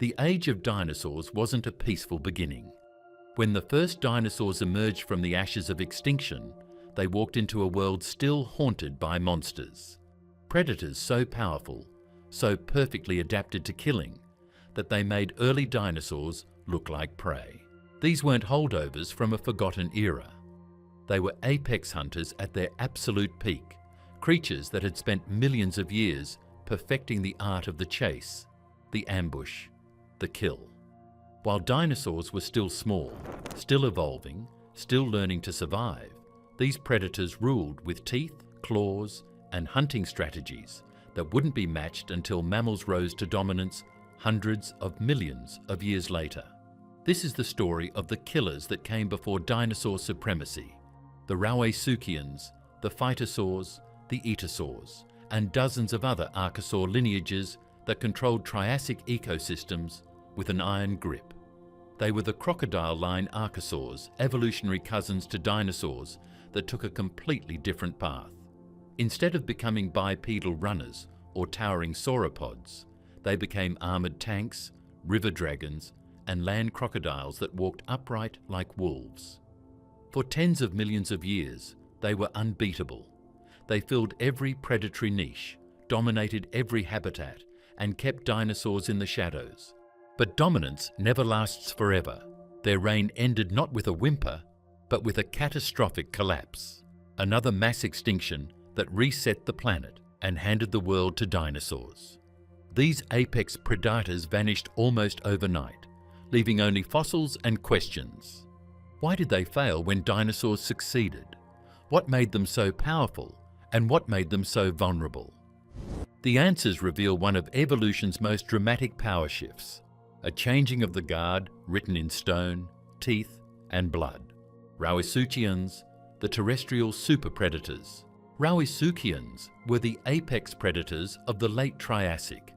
The age of dinosaurs wasn't a peaceful beginning. When the first dinosaurs emerged from the ashes of extinction, they walked into a world still haunted by monsters. Predators so powerful, so perfectly adapted to killing, that they made early dinosaurs look like prey. These weren't holdovers from a forgotten era. They were apex hunters at their absolute peak, creatures that had spent millions of years perfecting the art of the chase, the ambush, the kill. While dinosaurs were still small, still evolving, still learning to survive, these predators ruled with teeth, claws, and hunting strategies that wouldn't be matched until mammals rose to dominance hundreds of millions of years later. This is the story of the killers that came before dinosaur supremacy: the Rauisuchians, the phytosaurs, the etosaurs, and dozens of other archosaur lineages that controlled Triassic ecosystems with an iron grip. They were the crocodile-line archosaurs, evolutionary cousins to dinosaurs that took a completely different path. Instead of becoming bipedal runners or towering sauropods, they became armored tanks, river dragons, and land crocodiles that walked upright like wolves. For tens of millions of years, they were unbeatable. They filled every predatory niche, dominated every habitat, and kept dinosaurs in the shadows. But dominance never lasts forever. Their reign ended not with a whimper, but with a catastrophic collapse. Another mass extinction that reset the planet and handed the world to dinosaurs. These apex predators vanished almost overnight, leaving only fossils and questions. Why did they fail when dinosaurs succeeded? What made them so powerful, and what made them so vulnerable? The answers reveal one of evolution's most dramatic power shifts, a changing of the guard written in stone, teeth, and blood. Rauisuchians, the terrestrial super predators. Rauisuchians were the apex predators of the late Triassic,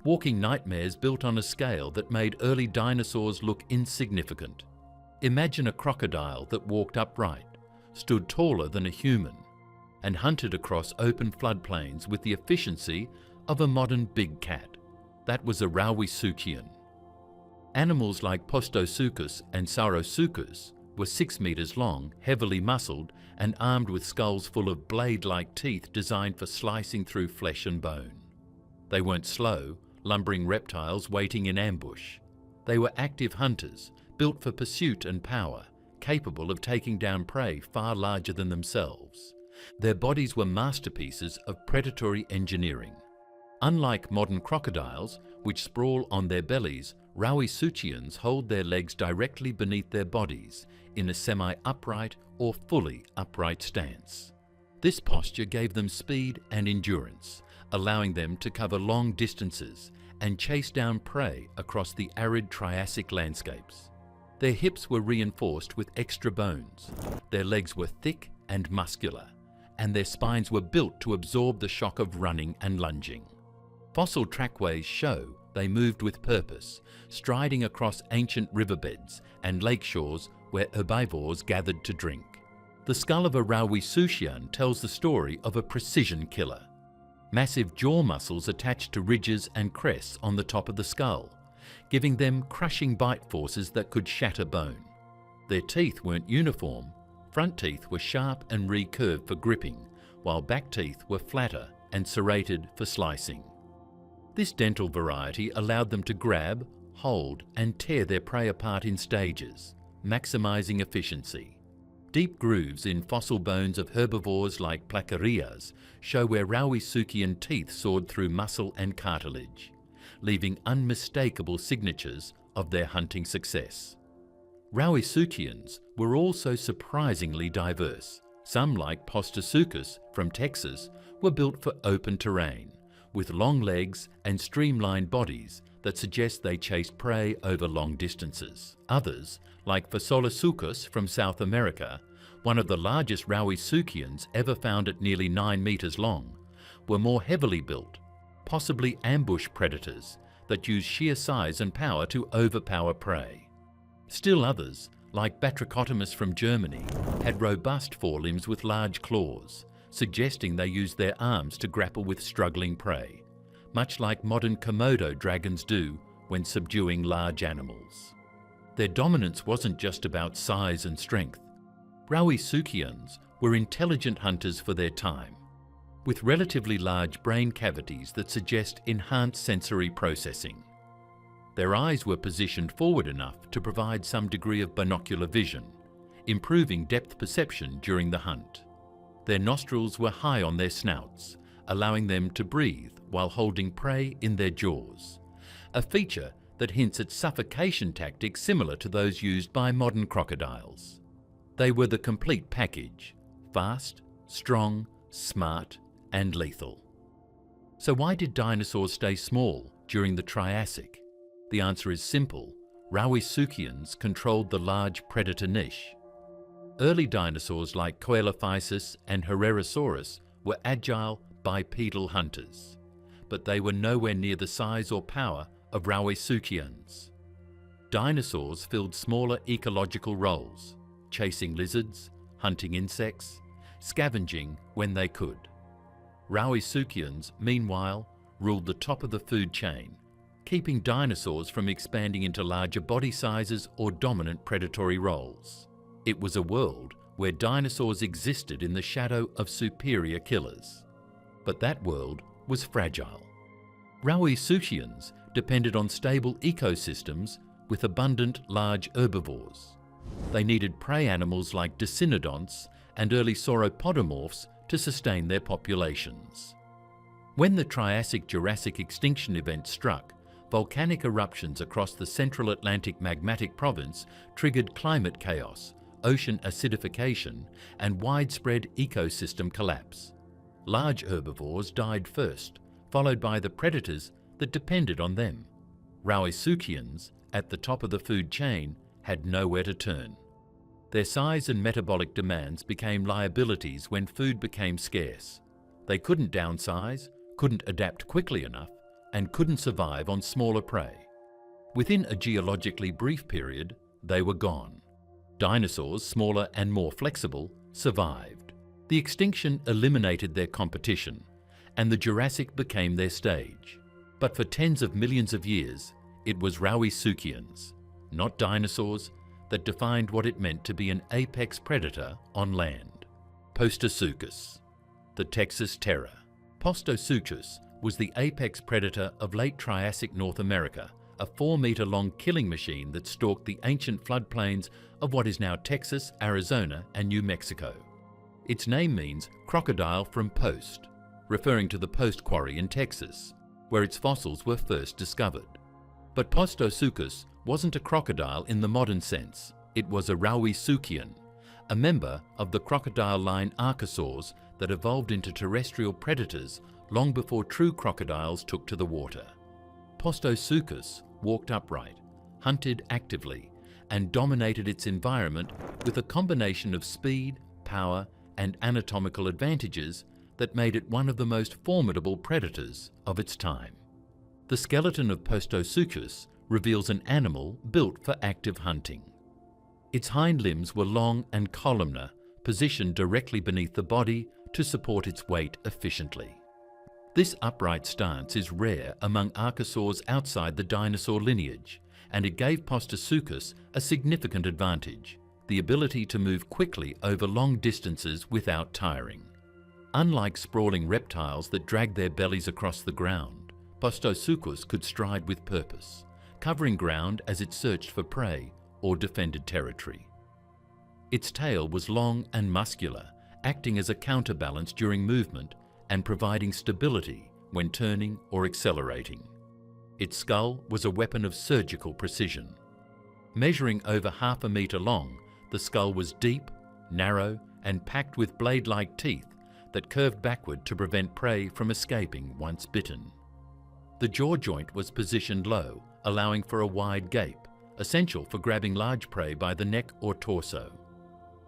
walking nightmares built on a scale that made early dinosaurs look insignificant. Imagine a crocodile that walked upright, stood taller than a human, and hunted across open floodplains with the efficiency of a modern big cat. That was a Rauisuchian. Animals like Postosuchus and Saurosuchus were 6 meters long, heavily muscled, and armed with skulls full of blade-like teeth designed for slicing through flesh and bone. They weren't slow, lumbering reptiles waiting in ambush. They were active hunters, built for pursuit and power, capable of taking down prey far larger than themselves. Their bodies were masterpieces of predatory engineering. Unlike modern crocodiles, which sprawl on their bellies, Rauisuchians hold their legs directly beneath their bodies in a semi-upright or fully upright stance. This posture gave them speed and endurance, allowing them to cover long distances and chase down prey across the arid Triassic landscapes. Their hips were reinforced with extra bones, their legs were thick and muscular, and their spines were built to absorb the shock of running and lunging. Fossil trackways show they moved with purpose, striding across ancient riverbeds and lake shores where herbivores gathered to drink. The skull of a Rauisuchian tells the story of a precision killer. Massive jaw muscles attached to ridges and crests on the top of the skull, giving them crushing bite forces that could shatter bone. Their teeth weren't uniform. Front teeth were sharp and recurved for gripping, while back teeth were flatter and serrated for slicing. This dental variety allowed them to grab, hold, and tear their prey apart in stages, maximizing efficiency. Deep grooves in fossil bones of herbivores like placarias show where Rauisuchian teeth sawed through muscle and cartilage, leaving unmistakable signatures of their hunting success. Rauisuchians were also surprisingly diverse. Some, like Postosuchus from Texas, were built for open terrain, with long legs and streamlined bodies that suggest they chased prey over long distances. Others, like Phasolosuchus from South America, one of the largest Rauisuchians ever found at nearly 9 meters long, were more heavily built, possibly ambush predators that use sheer size and power to overpower prey. Still others, like Batrachotomus from Germany, had robust forelimbs with large claws, suggesting they used their arms to grapple with struggling prey, much like modern Komodo dragons do when subduing large animals. Their dominance wasn't just about size and strength. Rauisuchians were intelligent hunters for their time, with relatively large brain cavities that suggest enhanced sensory processing. Their eyes were positioned forward enough to provide some degree of binocular vision, improving depth perception during the hunt. Their nostrils were high on their snouts, allowing them to breathe while holding prey in their jaws, a feature that hints at suffocation tactics similar to those used by modern crocodiles. They were the complete package: fast, strong, smart, and lethal. So why did dinosaurs stay small during the Triassic? The answer is simple: Rauisuchians controlled the large predator niche. Early dinosaurs like Coelophysis and Herrerasaurus were agile, bipedal hunters, but they were nowhere near the size or power of Rauisuchians. Dinosaurs filled smaller ecological roles, chasing lizards, hunting insects, scavenging when they could. Rauisuchians, meanwhile, ruled the top of the food chain, keeping dinosaurs from expanding into larger body sizes or dominant predatory roles. It was a world where dinosaurs existed in the shadow of superior killers. But that world was fragile. Rauisuchians depended on stable ecosystems with abundant large herbivores. They needed prey animals like dicynodonts and early sauropodomorphs to sustain their populations. When the Triassic-Jurassic extinction event struck, volcanic eruptions across the central Atlantic magmatic province triggered climate chaos, ocean acidification, and widespread ecosystem collapse. Large herbivores died first, followed by the predators that depended on them. Rauisuchians, at the top of the food chain, had nowhere to turn. Their size and metabolic demands became liabilities when food became scarce. They couldn't downsize, couldn't adapt quickly enough, and couldn't survive on smaller prey. Within a geologically brief period, they were gone. Dinosaurs, smaller and more flexible, survived. The extinction eliminated their competition, and the Jurassic became their stage. But for tens of millions of years, it was Rauisuchians, not dinosaurs, that defined what it meant to be an apex predator on land. Postosuchus, the Texas Terror. Postosuchus was the apex predator of late Triassic North America, a 4-meter-long killing machine that stalked the ancient floodplains of what is now Texas, Arizona, and New Mexico. Its name means crocodile from post, referring to the Post Quarry in Texas, where its fossils were first discovered. But Postosuchus wasn't a crocodile in the modern sense. It was a Rauisuchian, a member of the crocodile line Archosaurs that evolved into terrestrial predators long before true crocodiles took to the water. Postosuchus walked upright, hunted actively, and dominated its environment with a combination of speed, power, and anatomical advantages that made it one of the most formidable predators of its time. The skeleton of Postosuchus reveals an animal built for active hunting. Its hind limbs were long and columnar, positioned directly beneath the body to support its weight efficiently. This upright stance is rare among archosaurs outside the dinosaur lineage, and it gave Postosuchus a significant advantage: the ability to move quickly over long distances without tiring. Unlike sprawling reptiles that drag their bellies across the ground, Postosuchus could stride with purpose, covering ground as it searched for prey or defended territory. Its tail was long and muscular, acting as a counterbalance during movement and providing stability when turning or accelerating. Its skull was a weapon of surgical precision. Measuring over half a meter long, the skull was deep, narrow, and packed with blade-like teeth that curved backward to prevent prey from escaping once bitten. The jaw joint was positioned low, allowing for a wide gape, essential for grabbing large prey by the neck or torso.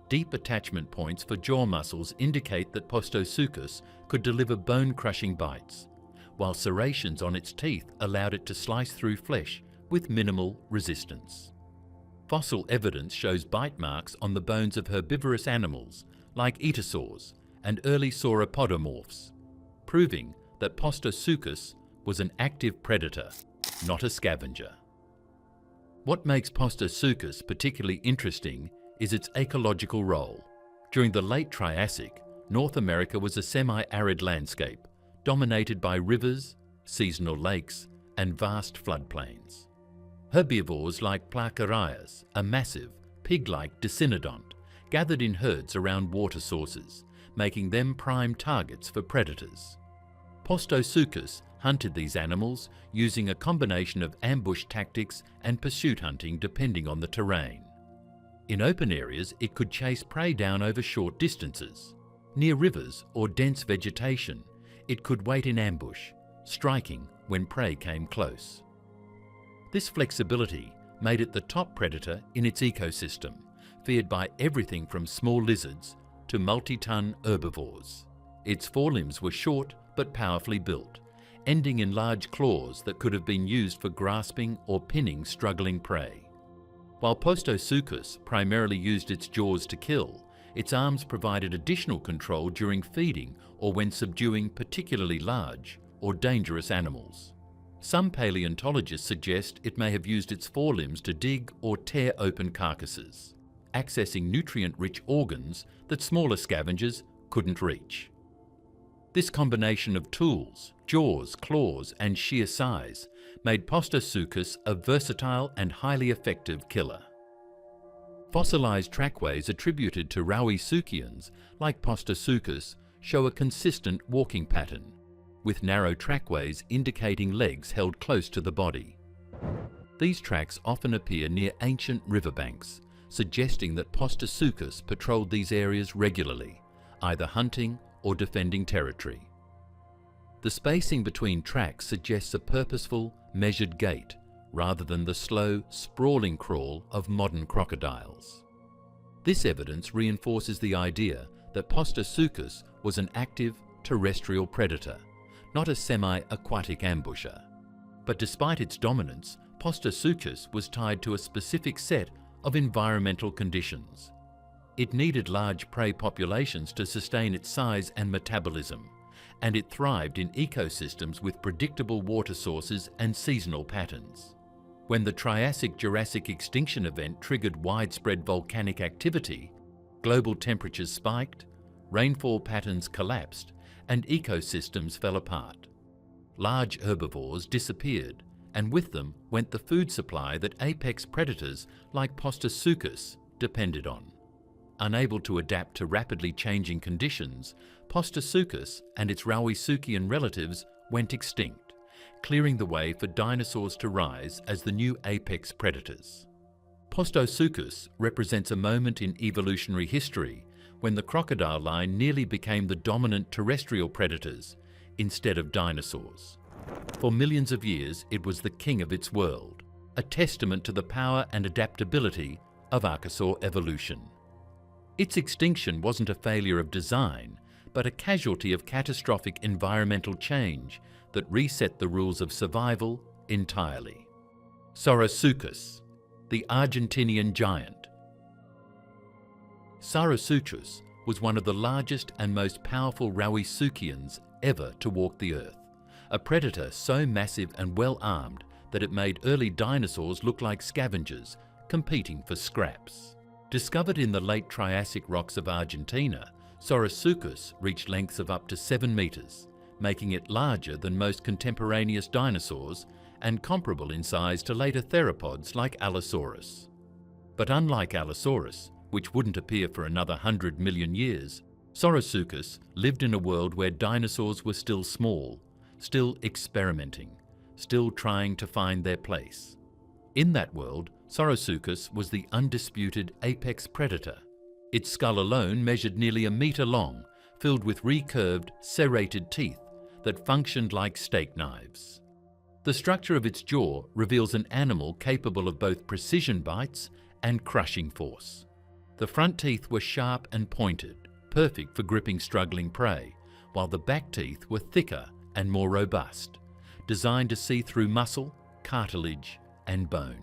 Deep attachment points for jaw muscles indicate that Postosuchus could deliver bone-crushing bites, while serrations on its teeth allowed it to slice through flesh with minimal resistance. Fossil evidence shows bite marks on the bones of herbivorous animals like Dinosaurs and early sauropodomorphs, proving that Postosuchus was an active predator. not a scavenger. What makes Postosuchus particularly interesting is its ecological role. During the late Triassic, North America was a semi-arid landscape, dominated by rivers, seasonal lakes, and vast floodplains. Herbivores like Placarias, a massive, pig-like decinodont, gathered in herds around water sources, making them prime targets for predators. Postosuchus hunted these animals using a combination of ambush tactics and pursuit hunting depending on the terrain. In open areas, it could chase prey down over short distances. Near rivers or dense vegetation, it could wait in ambush, striking when prey came close. This flexibility made it the top predator in its ecosystem, feared by everything from small lizards to multi-ton herbivores. Its forelimbs were short but powerfully built, ending in large claws that could have been used for grasping or pinning struggling prey. While Postosuchus primarily used its jaws to kill, its arms provided additional control during feeding or when subduing particularly large or dangerous animals. Some paleontologists suggest it may have used its forelimbs to dig or tear open carcasses, accessing nutrient-rich organs that smaller scavengers couldn't reach. This combination of tools, jaws, claws, and sheer size made Postosuchus a versatile and highly effective killer. Fossilized trackways attributed to Rauisuchians, like Postosuchus, show a consistent walking pattern, with narrow trackways indicating legs held close to the body. These tracks often appear near ancient riverbanks, suggesting that Postosuchus patrolled these areas regularly, either hunting or defending territory. The spacing between tracks suggests a purposeful, measured gait, rather than the slow, sprawling crawl of modern crocodiles. This evidence reinforces the idea that Postosuchus was an active, terrestrial predator, not a semi-aquatic ambusher. But despite its dominance, Postosuchus was tied to a specific set of environmental conditions. It needed large prey populations to sustain its size and metabolism, and it thrived in ecosystems with predictable water sources and seasonal patterns. When the Triassic-Jurassic extinction event triggered widespread volcanic activity, global temperatures spiked, rainfall patterns collapsed, and ecosystems fell apart. Large herbivores disappeared, and with them went the food supply that apex predators like Postosuchus depended on. Unable to adapt to rapidly changing conditions, Postosuchus and its Rauisuchian relatives went extinct, clearing the way for dinosaurs to rise as the new apex predators. Postosuchus represents a moment in evolutionary history when the crocodile line nearly became the dominant terrestrial predators instead of dinosaurs. For millions of years, it was the king of its world, a testament to the power and adaptability of Archosaur evolution. Its extinction wasn't a failure of design, but a casualty of catastrophic environmental change that reset the rules of survival entirely. Saurosuchus, the Argentinian giant. Saurosuchus was one of the largest and most powerful Rauisuchians ever to walk the earth, a predator so massive and well-armed that it made early dinosaurs look like scavengers competing for scraps. Discovered in the late Triassic rocks of Argentina, Saurosuchus reached lengths of up to 7 meters, making it larger than most contemporaneous dinosaurs and comparable in size to later theropods like Allosaurus. But unlike Allosaurus, which wouldn't appear for another 100 million years, Saurosuchus lived in a world where dinosaurs were still small, still experimenting, still trying to find their place. In that world, Saurosuchus was the undisputed apex predator. Its skull alone measured nearly a meter long, filled with recurved, serrated teeth that functioned like steak knives. The structure of its jaw reveals an animal capable of both precision bites and crushing force. The front teeth were sharp and pointed, perfect for gripping struggling prey, while the back teeth were thicker and more robust, designed to see through muscle, cartilage, and bone.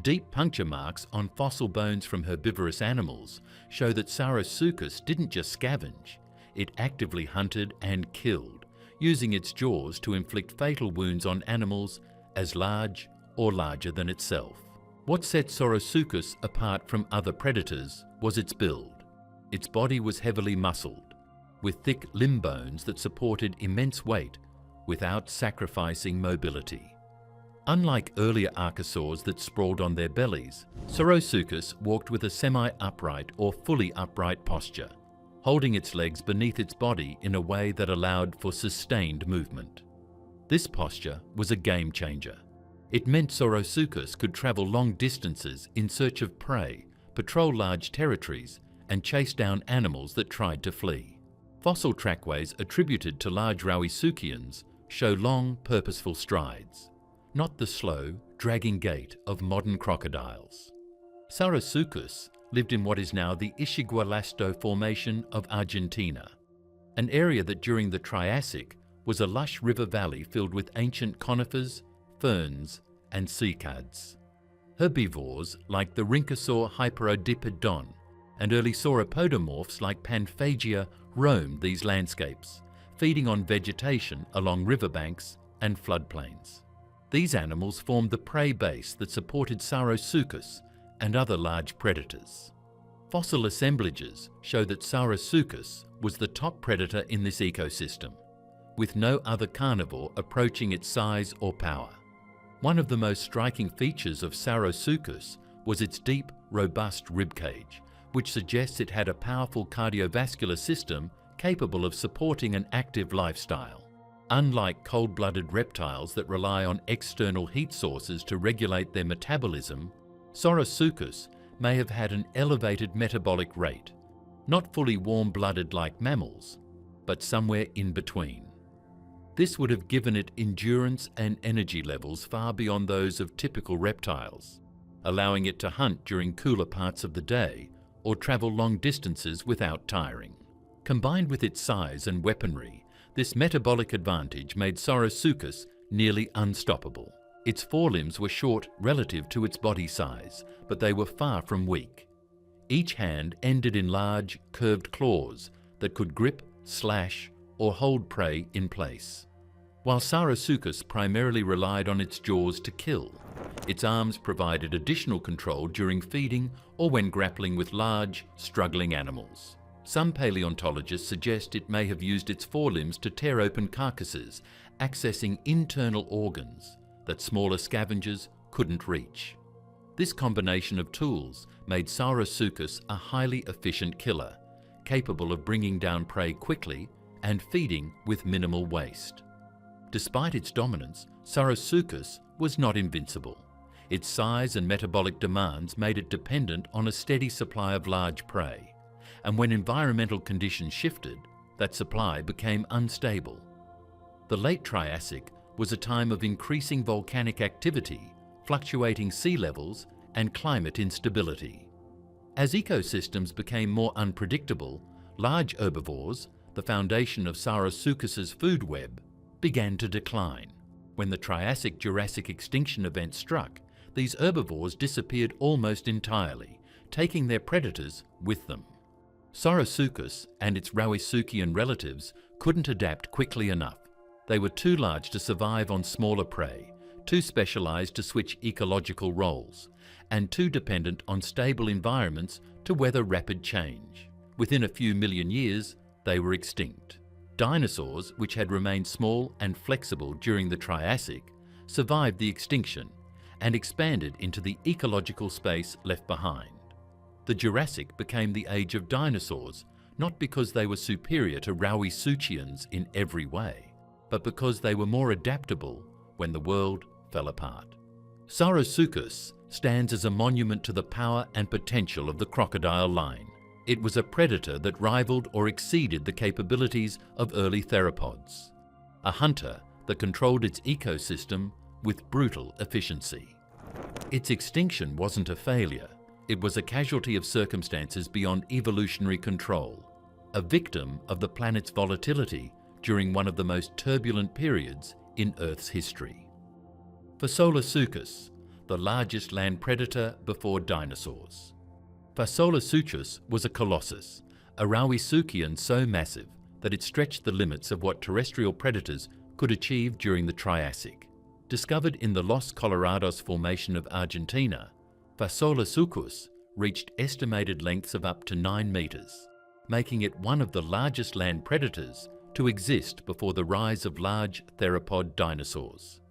Deep puncture marks on fossil bones from herbivorous animals show that Saurosuchus didn't just scavenge, it actively hunted and killed, using its jaws to inflict fatal wounds on animals as large or larger than itself. What set Saurosuchus apart from other predators was its build. Its body was heavily muscled, with thick limb bones that supported immense weight without sacrificing mobility. Unlike earlier archosaurs that sprawled on their bellies, Saurosuchus walked with a semi-upright or fully upright posture, holding its legs beneath its body in a way that allowed for sustained movement. This posture was a game changer. It meant Saurosuchus could travel long distances in search of prey, patrol large territories, and chase down animals that tried to flee. Fossil trackways attributed to large Rauisuchians show long, purposeful strides, not the slow, dragging gait of modern crocodiles. Saurosuchus lived in what is now the Ishigualasto Formation of Argentina, an area that during the Triassic was a lush river valley filled with ancient conifers, ferns, and cycads. Herbivores like the Rhynchosaur hyperodipedon and early sauropodomorphs like Panphagia roamed these landscapes, feeding on vegetation along riverbanks and floodplains. These animals formed the prey base that supported Saurosuchus and other large predators. Fossil assemblages show that Saurosuchus was the top predator in this ecosystem, with no other carnivore approaching its size or power. One of the most striking features of Saurosuchus was its deep, robust ribcage, which suggests it had a powerful cardiovascular system capable of supporting an active lifestyle. Unlike cold-blooded reptiles that rely on external heat sources to regulate their metabolism, Saurosuchus may have had an elevated metabolic rate, not fully warm-blooded like mammals, but somewhere in between. This would have given it endurance and energy levels far beyond those of typical reptiles, allowing it to hunt during cooler parts of the day or travel long distances without tiring. Combined with its size and weaponry, this metabolic advantage made Saurosuchus nearly unstoppable. Its forelimbs were short relative to its body size, but they were far from weak. Each hand ended in large, curved claws that could grip, slash, or hold prey in place. While Saurosuchus primarily relied on its jaws to kill, its arms provided additional control during feeding or when grappling with large, struggling animals. Some paleontologists suggest it may have used its forelimbs to tear open carcasses, accessing internal organs that smaller scavengers couldn't reach. This combination of tools made Saurosuchus a highly efficient killer, capable of bringing down prey quickly and feeding with minimal waste. Despite its dominance, Saurosuchus was not invincible. Its size and metabolic demands made it dependent on a steady supply of large prey, and when environmental conditions shifted, that supply became unstable. The late Triassic was a time of increasing volcanic activity, fluctuating sea levels, and climate instability. As ecosystems became more unpredictable, large herbivores, the foundation of Saurosuchus's food web, began to decline. When the Triassic-Jurassic extinction event struck, these herbivores disappeared almost entirely, taking their predators with them. Saurosuchus and its Rauisuchian relatives couldn't adapt quickly enough. They were too large to survive on smaller prey, too specialized to switch ecological roles, and too dependent on stable environments to weather rapid change. Within a few million years, they were extinct. Dinosaurs, which had remained small and flexible during the Triassic, survived the extinction and expanded into the ecological space left behind. The Jurassic became the age of dinosaurs, not because they were superior to Rauisuchians in every way, but because they were more adaptable when the world fell apart. Saurosuchus stands as a monument to the power and potential of the crocodile line. It was a predator that rivaled or exceeded the capabilities of early theropods, a hunter that controlled its ecosystem with brutal efficiency. Its extinction wasn't a failure. It was a casualty of circumstances beyond evolutionary control, a victim of the planet's volatility during one of the most turbulent periods in Earth's history. Saurosuchus, the largest land predator before dinosaurs. Saurosuchus was a colossus, a Rauisuchian so massive that it stretched the limits of what terrestrial predators could achieve during the Triassic. Discovered in the Los Colorados Formation of Argentina, Phaseolus reached estimated lengths of up to 9 meters, making it one of the largest land predators to exist before the rise of large theropod dinosaurs.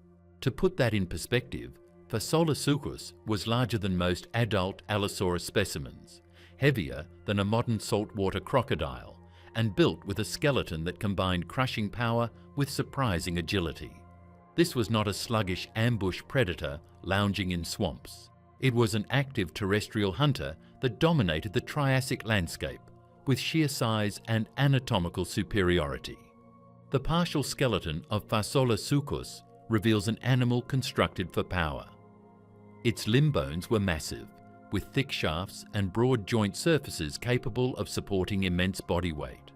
To put that in perspective, Phaseolus was larger than most adult Allosaurus specimens, heavier than a modern saltwater crocodile, and built with a skeleton that combined crushing power with surprising agility. This was not a sluggish ambush predator lounging in swamps. It was an active terrestrial hunter that dominated the Triassic landscape, with sheer size and anatomical superiority. The partial skeleton of Phaseolus reveals an animal constructed for power. Its limb bones were massive, with thick shafts and broad joint surfaces capable of supporting immense body weight.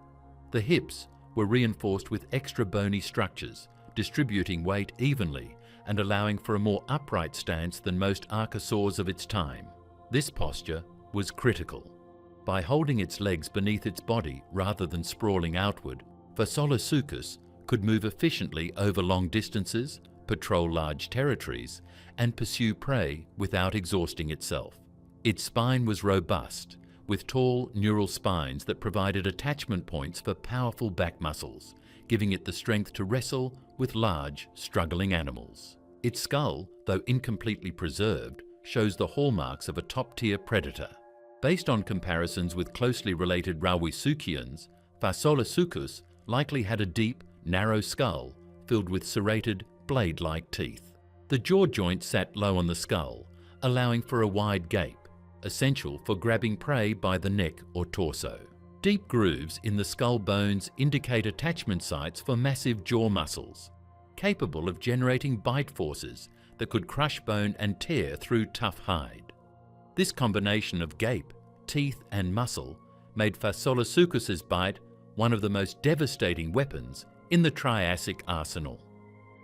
The hips were reinforced with extra bony structures, distributing weight evenly and allowing for a more upright stance than most archosaurs of its time. This posture was critical. By holding its legs beneath its body rather than sprawling outward, Phaseolus could move efficiently over long distances, patrol large territories, and pursue prey without exhausting itself. Its spine was robust, with tall neural spines that provided attachment points for powerful back muscles, giving it the strength to wrestle with large, struggling animals. Its skull, though incompletely preserved, shows the hallmarks of a top-tier predator. Based on comparisons with closely related Rawisuchians, Phaseolus likely had a deep, narrow skull filled with serrated, blade-like teeth. The jaw joint sat low on the skull, allowing for a wide gape, essential for grabbing prey by the neck or torso. Deep grooves in the skull bones indicate attachment sites for massive jaw muscles, capable of generating bite forces that could crush bone and tear through tough hide. This combination of gape, teeth, and muscle made Phaseolus' bite one of the most devastating weapons in the Triassic arsenal.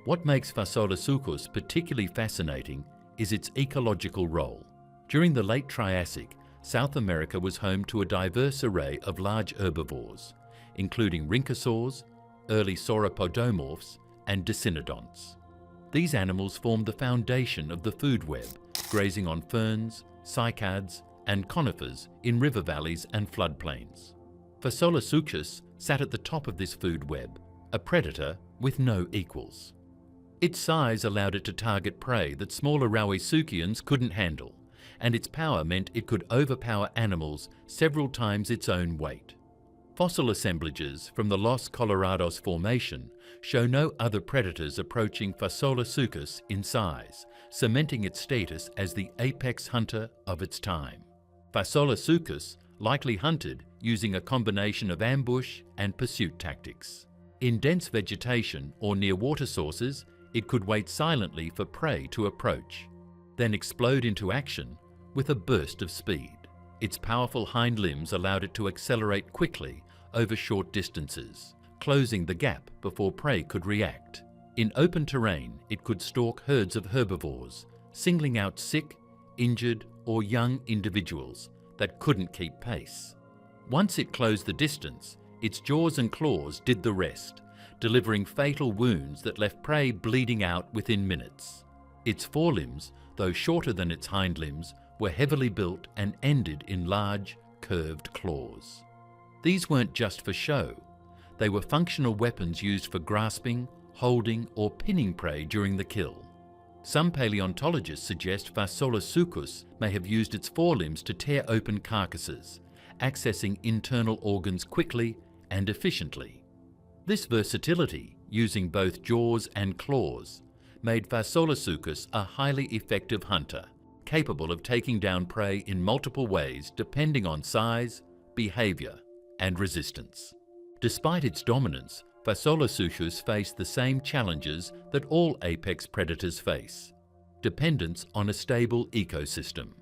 What makes Phaseolus particularly fascinating is its ecological role. During the late Triassic, South America was home to a diverse array of large herbivores, including rhynchosaurs, early sauropodomorphs, and dicynodonts. These animals formed the foundation of the food web, grazing on ferns, cycads, and conifers in river valleys and floodplains. Phaseolus sat at the top of this food web, a predator with no equals. Its size allowed it to target prey that smaller Rawisuchians couldn't handle, and its power meant it could overpower animals several times its own weight. Fossil assemblages from the Los Colorados Formation show no other predators approaching Phaseolus in size, cementing its status as the apex hunter of its time. Phaseolus likely hunted using a combination of ambush and pursuit tactics. In dense vegetation or near water sources, it could wait silently for prey to approach, then explode into action with a burst of speed. Its powerful hind limbs allowed it to accelerate quickly over short distances, closing the gap before prey could react. In open terrain, it could stalk herds of herbivores, singling out sick, injured, or young individuals that couldn't keep pace. Once it closed the distance, its jaws and claws did the rest, delivering fatal wounds that left prey bleeding out within minutes. Its forelimbs, though shorter than its hind limbs, were heavily built and ended in large, curved claws. These weren't just for show. They were functional weapons used for grasping, holding, or pinning prey during the kill. Some paleontologists suggest Phaseolus may have used its forelimbs to tear open carcasses, accessing internal organs quickly and efficiently. This versatility, using both jaws and claws, made Phaseolus a highly effective hunter, capable of taking down prey in multiple ways depending on size, behavior, and resistance. Despite its dominance, Phaseolus faced the same challenges that all apex predators face: dependence on a stable ecosystem.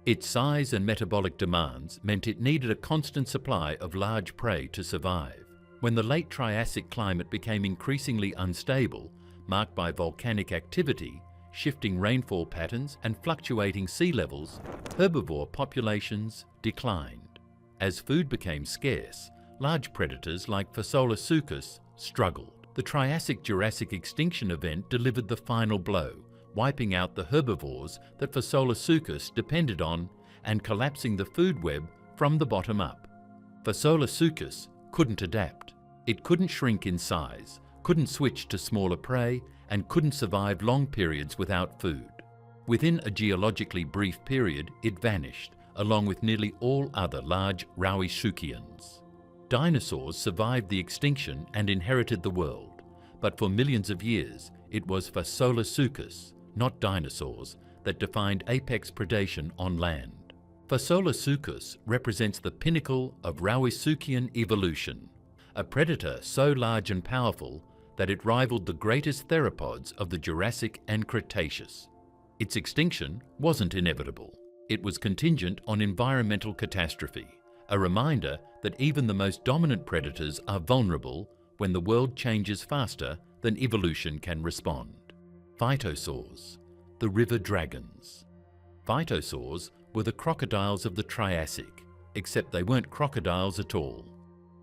Its size and metabolic demands meant it needed a constant supply of large prey to survive. When the late Triassic climate became increasingly unstable, marked by volcanic activity, shifting rainfall patterns, and fluctuating sea levels, herbivore populations declined. As food became scarce, large predators like Phaseolus struggled. The Triassic-Jurassic extinction event delivered the final blow, wiping out the herbivores that Phaseolus depended on and collapsing the food web from the bottom up. Phaseolus couldn't adapt. It couldn't shrink in size, couldn't switch to smaller prey, and couldn't survive long periods without food. Within a geologically brief period, it vanished, along with nearly all other large Rauisuchians. Dinosaurs survived the extinction and inherited the world, but for millions of years, it was Phaseolus, not dinosaurs, that defined apex predation on land. Phaseolus represents the pinnacle of Rauisuchian evolution, a predator so large and powerful that it rivaled the greatest theropods of the Jurassic and Cretaceous. Its extinction wasn't inevitable. It was contingent on environmental catastrophe, a reminder that even the most dominant predators are vulnerable when the world changes faster than evolution can respond. Phytosaurs, the river dragons. Phytosaurs were the crocodiles of the Triassic, except they weren't crocodiles at all.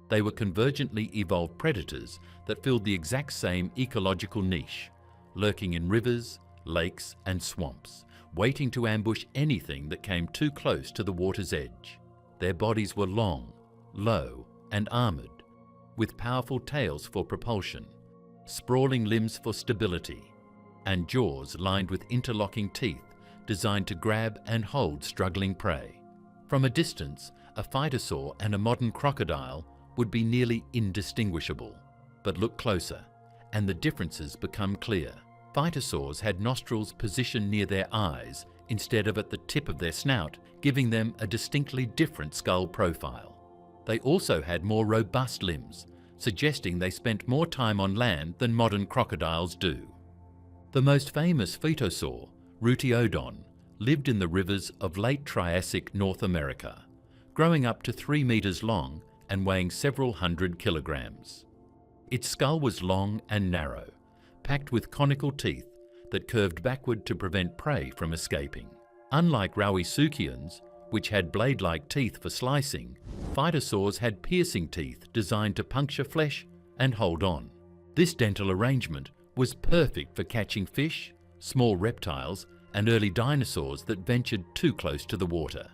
They were convergently evolved predators that filled the exact same ecological niche, lurking in rivers, lakes, and swamps, waiting to ambush anything that came too close to the water's edge. Their bodies were long, low, and armored, with powerful tails for propulsion, sprawling limbs for stability, and jaws lined with interlocking teeth designed to grab and hold struggling prey. From a distance, a phytosaur and a modern crocodile would be nearly indistinguishable. But look closer, and the differences become clear. Phytosaurs had nostrils positioned near their eyes instead of at the tip of their snout, giving them a distinctly different skull profile. They also had more robust limbs, suggesting they spent more time on land than modern crocodiles do. The most famous phytosaur, Rutiodon, lived in the rivers of late Triassic North America, growing up to 3 meters long and weighing several hundred kilograms. Its skull was long and narrow, packed with conical teeth that curved backward to prevent prey from escaping. Unlike Rauisuchians, which had blade-like teeth for slicing, phytosaurs had piercing teeth designed to puncture flesh and hold on. This dental arrangement was perfect for catching fish, small reptiles, and early dinosaurs that ventured too close to the water.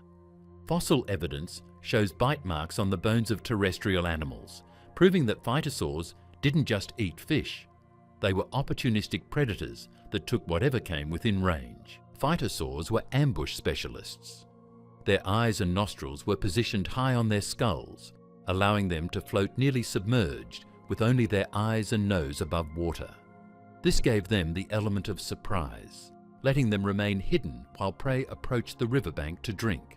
Fossil evidence shows bite marks on the bones of terrestrial animals, proving that phytosaurs didn't just eat fish. They were opportunistic predators that took whatever came within range. Phytosaurs were ambush specialists. Their eyes and nostrils were positioned high on their skulls, allowing them to float nearly submerged with only their eyes and nose above water. This gave them the element of surprise, letting them remain hidden while prey approached the riverbank to drink.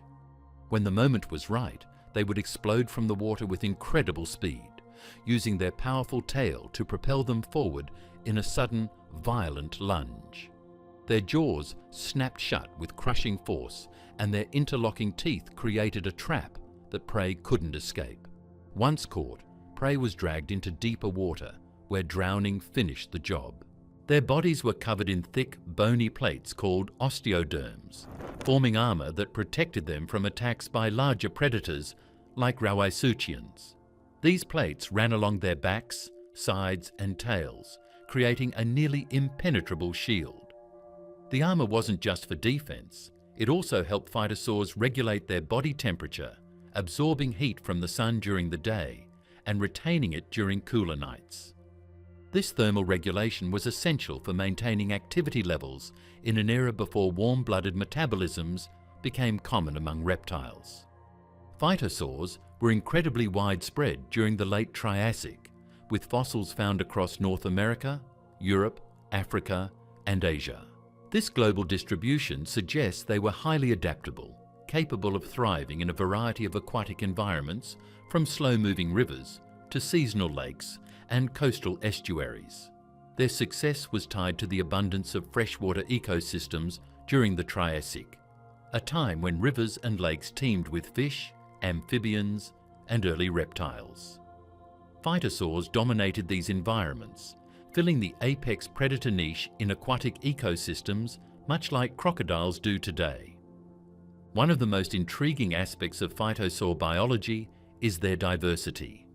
When the moment was right, they would explode from the water with incredible speed, using their powerful tail to propel them forward in a sudden, violent lunge. Their jaws snapped shut with crushing force, and their interlocking teeth created a trap that prey couldn't escape. Once caught, prey was dragged into deeper water, where drowning finished the job. Their bodies were covered in thick, bony plates called osteoderms, forming armor that protected them from attacks by larger predators like Rauisuchians. These plates ran along their backs, sides, and tails, creating a nearly impenetrable shield. The armor wasn't just for defense, it also helped phytosaurs regulate their body temperature, absorbing heat from the sun during the day and retaining it during cooler nights. This thermal regulation was essential for maintaining activity levels in an era before warm-blooded metabolisms became common among reptiles. Phytosaurs were incredibly widespread during the late Triassic, with fossils found across North America, Europe, Africa, and Asia. This global distribution suggests they were highly adaptable, capable of thriving in a variety of aquatic environments, from slow-moving rivers to seasonal lakes and coastal estuaries. Their success was tied to the abundance of freshwater ecosystems during the Triassic, a time when rivers and lakes teemed with fish, amphibians, and early reptiles. Phytosaurs dominated these environments, filling the apex predator niche in aquatic ecosystems much like crocodiles do today. One of the most intriguing aspects of phytosaur biology is their diversity.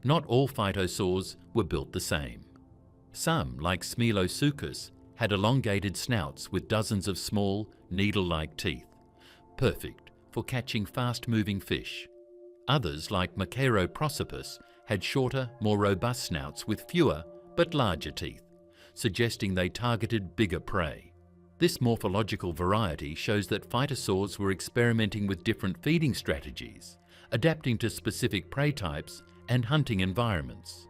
Not all phytosaurs were built the same. Some, like Smilotsuchus, had elongated snouts with dozens of small, needle-like teeth, perfect for catching fast-moving fish. Others, like Machaeroprosopus, had shorter, more robust snouts with fewer but larger teeth, suggesting they targeted bigger prey. This morphological variety shows that phytosaurs were experimenting with different feeding strategies, adapting to specific prey types and hunting environments.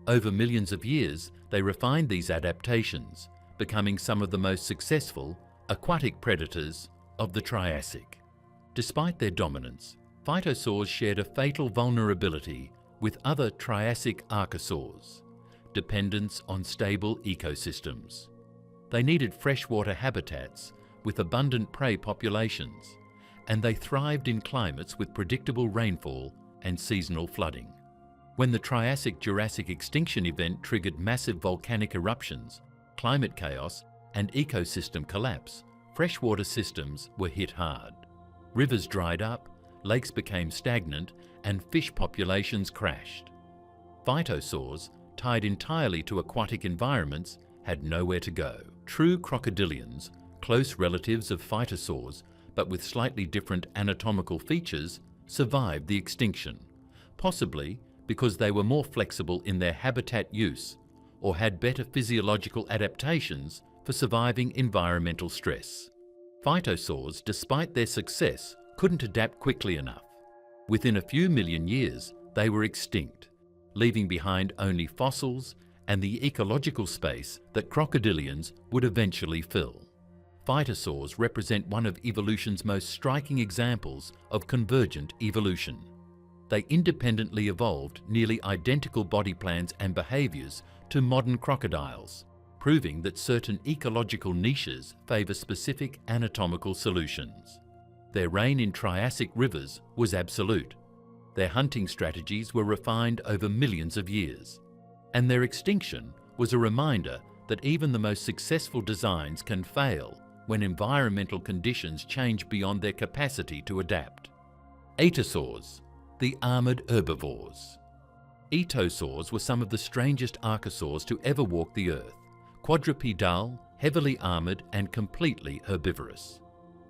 Over millions of years, they refined these adaptations, becoming some of the most successful aquatic predators of the Triassic. Despite their dominance, phytosaurs shared a fatal vulnerability with other Triassic archosaurs: dependence on stable ecosystems. They needed freshwater habitats with abundant prey populations, and they thrived in climates with predictable rainfall and seasonal flooding. When the Triassic-Jurassic extinction event triggered massive volcanic eruptions, climate chaos, and ecosystem collapse, freshwater systems were hit hard. Rivers dried up, lakes became stagnant, and fish populations crashed. Phytosaurs, tied entirely to aquatic environments, had nowhere to go. True crocodilians, close relatives of phytosaurs but with slightly different anatomical features, survived the extinction, possibly because they were more flexible in their habitat use or had better physiological adaptations for surviving environmental stress. Phytosaurs, despite their success, couldn't adapt quickly enough. Within a few million years, they were extinct, leaving behind only fossils and the ecological space that crocodilians would eventually fill. Phytosaurs represent one of evolution's most striking examples of convergent evolution. They independently evolved nearly identical body plans and behaviours to modern crocodiles, proving that certain ecological niches favour specific anatomical solutions. Their reign in Triassic rivers was absolute. Their hunting strategies were refined over millions of years. And their extinction was a reminder that even the most successful designs can fail when environmental conditions change beyond their capacity to adapt. Atosaurs, the armoured herbivores. Etosaurs were some of the strangest archosaurs to ever walk the earth, quadrupedal, heavily armoured and completely herbivorous.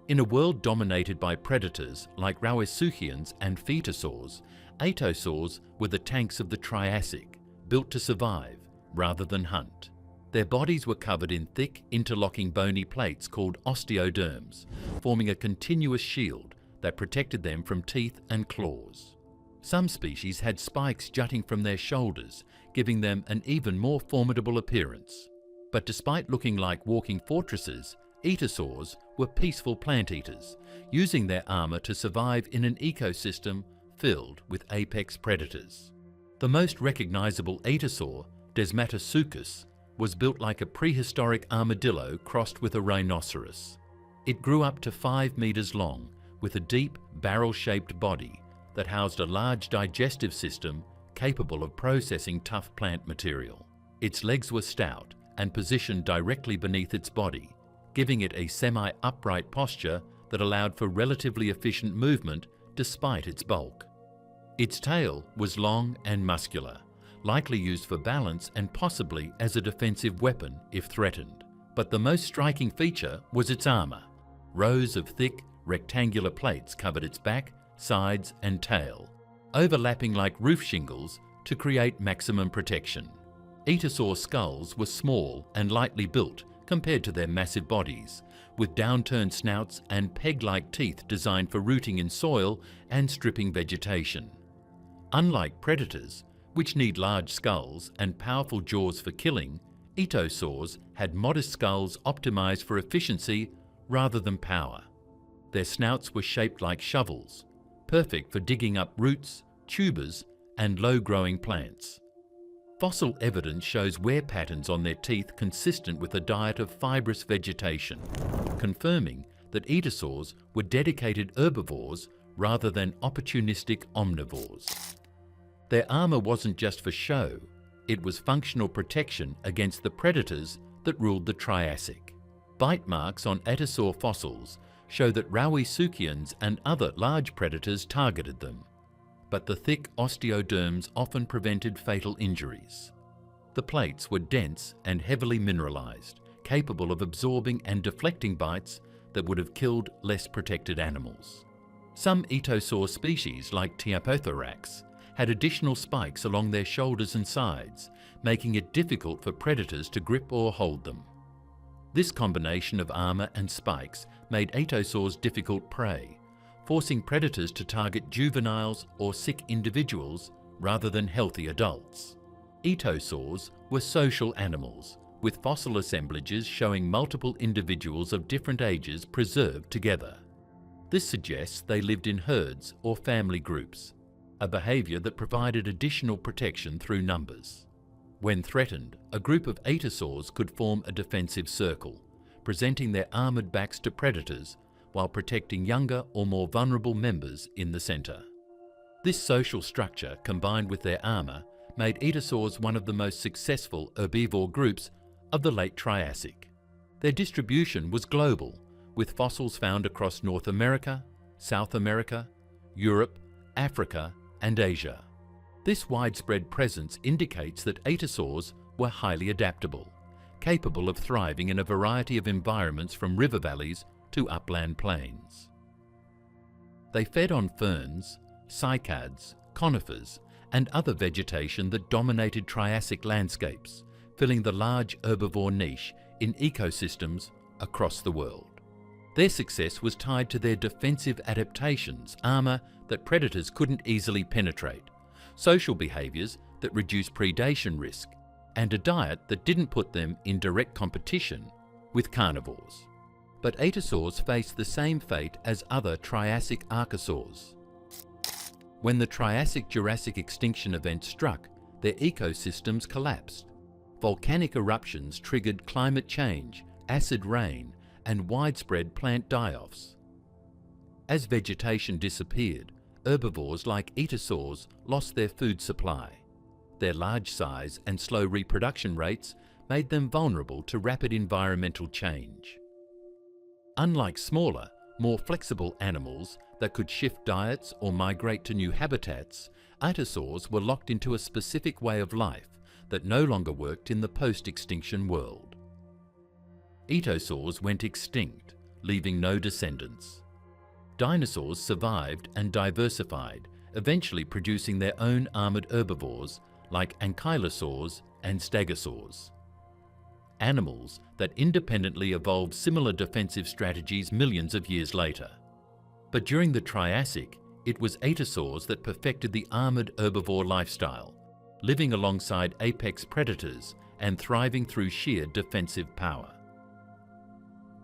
In a world dominated by predators like Rauisuchians and Phytosaurs, Atosaurs were the tanks of the Triassic, built to survive rather than hunt. Their bodies were covered in thick, interlocking bony plates called osteoderms, forming a continuous shield that protected them from teeth and claws. Some species had spikes jutting from their shoulders, giving them an even more formidable appearance. But despite looking like walking fortresses, Etosaurs were peaceful plant eaters, using their armour to survive in an ecosystem filled with apex predators. The most recognisable etosaur, Desmatosuchus, was built like a prehistoric armadillo crossed with a rhinoceros. It grew up to 5 meters long, with a deep, barrel-shaped body that housed a large digestive system capable of processing tough plant material. Its legs were stout and positioned directly beneath its body, giving it a semi-upright posture that allowed for relatively efficient movement despite its bulk. Its tail was long and muscular, likely used for balance and possibly as a defensive weapon if threatened. But the most striking feature was its armour. Rows of thick, rectangular plates covered its back, sides and tail, overlapping like roof shingles to create maximum protection. Etosaur skulls were small and lightly built compared to their massive bodies, with downturned snouts and peg-like teeth designed for rooting in soil and stripping vegetation. Unlike predators, which need large skulls and powerful jaws for killing, etosaurs had modest skulls optimized for efficiency rather than power. Their snouts were shaped like shovels, perfect for digging up roots, tubers, and low-growing plants. Fossil evidence shows wear patterns on their teeth consistent with a diet of fibrous vegetation, confirming that etosaurs were dedicated herbivores rather than opportunistic omnivores. Their armour wasn't just for show, it was functional protection against the predators that ruled the Triassic. Bite marks on etosaur fossils show that Rauisuchians and other large predators targeted them, but the thick osteoderms often prevented fatal injuries. The plates were dense and heavily mineralized, capable of absorbing and deflecting bites that would have killed less protected animals. Some etosaur species, like Teopothorax, had additional spikes along their shoulders and sides, making it difficult for predators to grip or hold them. This combination of armor and spikes made etosaurs difficult prey, forcing predators to target juveniles or sick individuals rather than healthy adults. Etosaurs were social animals, with fossil assemblages showing multiple individuals of different ages preserved together. This suggests they lived in herds or family groups, a behavior that provided additional protection through numbers. When threatened, a group of etosaurs could form a defensive circle, presenting their armored backs to predators while protecting younger or more vulnerable members in the center. This social structure, combined with their armor, made etosaurs one of the most successful herbivore groups of the late Triassic. Their distribution was global, with fossils found across North America, South America, Europe, Africa, and Asia. This widespread presence indicates that etosaurs were highly adaptable, capable of thriving in a variety of environments from river valleys to upland plains. They fed on ferns, cycads, conifers, and other vegetation that dominated Triassic landscapes, filling the large herbivore niche in ecosystems across the world. Their success was tied to their defensive adaptations, armor that predators couldn't easily penetrate, social behaviors that reduced predation risk, and a diet that didn't put them in direct competition with carnivores. But etosaurs faced the same fate as other Triassic archosaurs. When the Triassic-Jurassic extinction event struck, their ecosystems collapsed. Volcanic eruptions triggered climate change, acid rain, and widespread plant die-offs. As vegetation disappeared, herbivores like etosaurs lost their food supply. Their large size and slow reproduction rates made them vulnerable to rapid environmental change. Unlike smaller, more flexible animals that could shift diets or migrate to new habitats, etosaurs were locked into a specific way of life that no longer worked in the post-extinction world. Etosaurs went extinct, leaving no descendants. Dinosaurs survived and diversified, eventually producing their own armored herbivores like ankylosaurs and stegosaurs. Animals that independently evolved similar defensive strategies millions of years later. But during the Triassic, it was etosaurs that perfected the armored herbivore lifestyle, living alongside apex predators and thriving through sheer defensive power.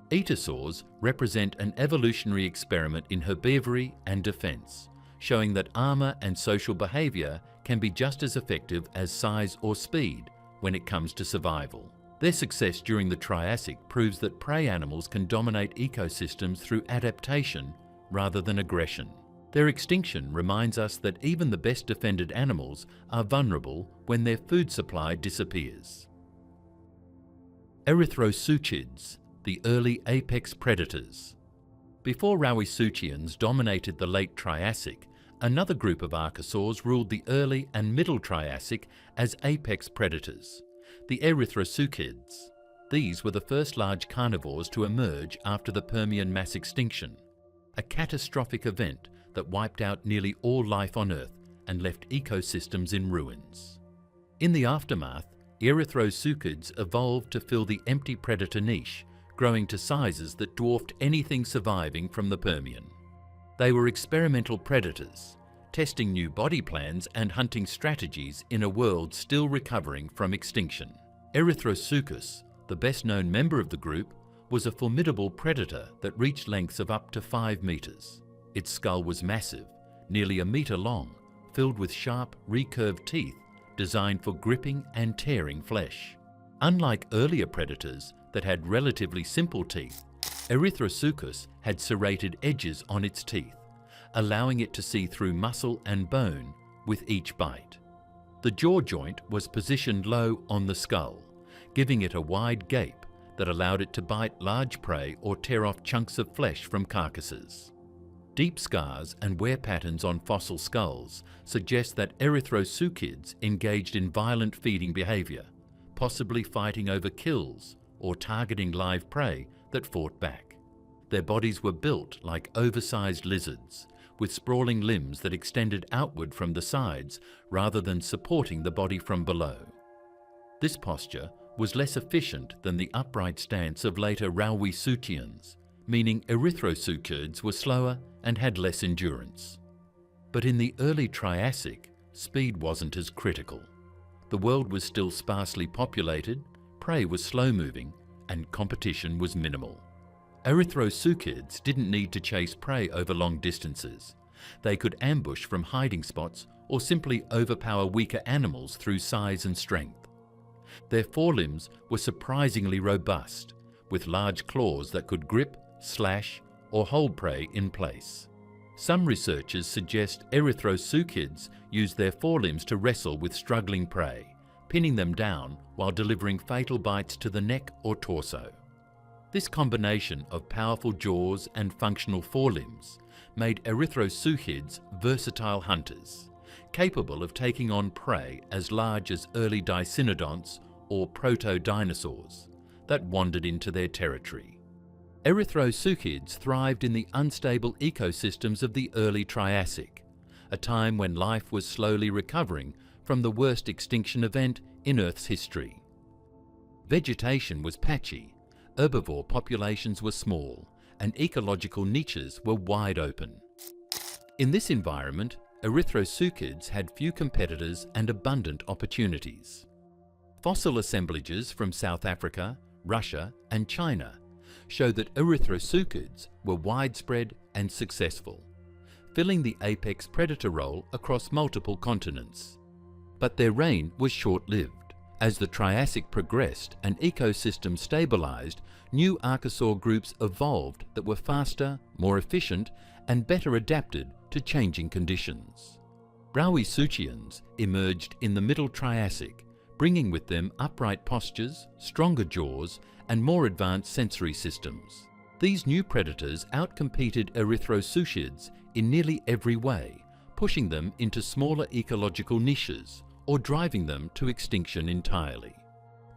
Etosaurs represent an evolutionary experiment in herbivory and defense, showing that armor and social behavior can be just as effective as size or speed when it comes to survival. Their success during the Triassic proves that prey animals can dominate ecosystems through adaptation rather than aggression. Their extinction reminds us that even the best defended animals are vulnerable when their food supply disappears. Erythrosouchids, the early apex predators. Before Rauisuchians dominated the late Triassic, another group of archosaurs ruled the early and middle Triassic as apex predators, the Erythrosouchids. These were the first large carnivores to emerge after the Permian mass extinction, a catastrophic event that wiped out nearly all life on Earth and left ecosystems in ruins. In the aftermath, Erythrosouchids evolved to fill the empty predator niche, growing to sizes that dwarfed anything surviving from the Permian. They were experimental predators, testing new body plans and hunting strategies in a world still recovering from extinction. Erythrosouchus, the best-known member of the group, was a formidable predator that reached lengths of up to 5 meters. Its skull was massive, nearly a meter long, filled with sharp, recurved teeth designed for gripping and tearing flesh. Unlike earlier predators that had relatively simple teeth, Erythrosouchus had serrated edges on its teeth, allowing it to see through muscle and bone with each bite. The jaw joint was positioned low on the skull, giving it a wide gape that allowed it to bite large prey or tear off chunks of flesh from carcasses. Deep scars and wear patterns on fossil skulls suggest that Erythrosouchids engaged in violent feeding behavior, possibly fighting over kills or targeting live prey that fought back. Their bodies were built like oversized lizards, with sprawling limbs that extended outward from the sides rather than supporting the body from below. This posture was less efficient than the upright stance of later Rauisuchians, meaning erythrosuchids were slower and had less endurance. But in the early Triassic, speed wasn't as critical. The world was still sparsely populated, prey was slow-moving, and competition was minimal. Erythrosuchids didn't need to chase prey over long distances. They could ambush from hiding spots or simply overpower weaker animals through size and strength. Their forelimbs were surprisingly robust, with large claws that could grip, slash, or hold prey in place. Some researchers suggest erythrosuchids used their forelimbs to wrestle with struggling prey, pinning them down while delivering fatal bites to the neck or torso. This combination of powerful jaws and functional forelimbs made erythrosuchids versatile hunters, capable of taking on prey as large as early dicynodonts or proto-dinosaurs that wandered into their territory. Erythrosuchids thrived in the unstable ecosystems of the early Triassic, a time when life was slowly recovering from the worst extinction event in Earth's history. Vegetation was patchy, herbivore populations were small, and ecological niches were wide open. In this environment, erythrosuchids had few competitors and abundant opportunities. Fossil assemblages from South Africa, Russia, and China show that erythrosuchids were widespread and successful, filling the apex predator role across multiple continents. But their reign was short-lived. As the Triassic progressed and ecosystems stabilized, new archosaur groups evolved that were faster, more efficient, and better adapted to changing conditions. Rauisuchians emerged in the Middle Triassic, bringing with them upright postures, stronger jaws, and more advanced sensory systems. These new predators outcompeted erythrosuchids in nearly every way, pushing them into smaller ecological niches or driving them to extinction entirely.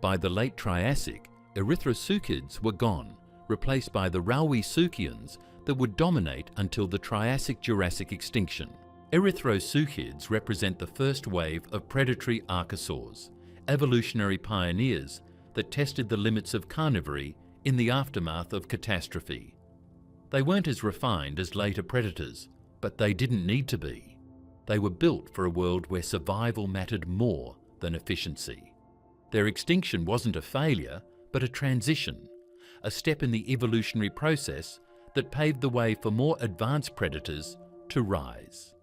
By the late Triassic, erythrosuchids were gone, replaced by the Rauisuchians that would dominate until the Triassic-Jurassic extinction. Erythrosuchids represent the first wave of predatory archosaurs, evolutionary pioneers that tested the limits of carnivory in the aftermath of catastrophe. They weren't as refined as later predators, but they didn't need to be. They were built for a world where survival mattered more than efficiency. Their extinction wasn't a failure, but a transition, a step in the evolutionary process that paved the way for more advanced predators to rise.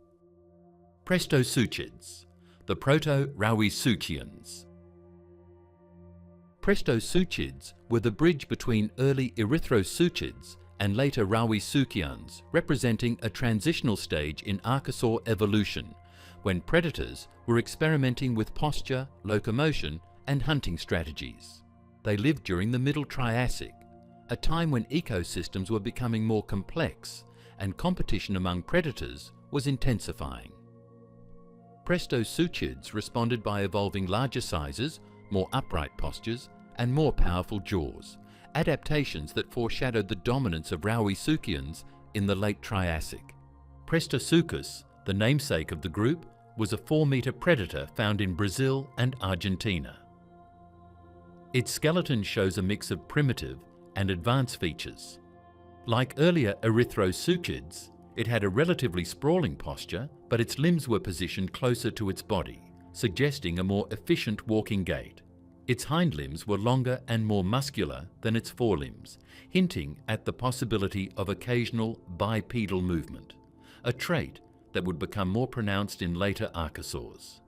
Prestosuchids, the proto-Rauisuchians. Prestosuchids were the bridge between early erythrosuchids and later Rauisuchians, representing a transitional stage in archosaur evolution, when predators were experimenting with posture, locomotion, and hunting strategies. They lived during the Middle Triassic, a time when ecosystems were becoming more complex and competition among predators was intensifying. Prestosuchids responded by evolving larger sizes, more upright postures, and more powerful jaws, adaptations that foreshadowed the dominance of Rauisuchians in the late Triassic. Prestosuchus, the namesake of the group, was a 4-meter predator found in Brazil and Argentina. Its skeleton shows a mix of primitive and advanced features. Like earlier erythrosuchids, it had a relatively sprawling posture, but its limbs were positioned closer to its body, suggesting a more efficient walking gait. Its hind limbs were longer and more muscular than its forelimbs, hinting at the possibility of occasional bipedal movement, a trait that would become more pronounced in later archosaurs.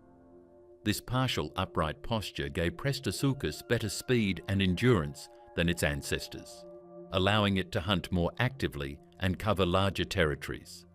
This partial upright posture gave Prestosuchus better speed and endurance than its ancestors, allowing it to hunt more actively and cover larger territories.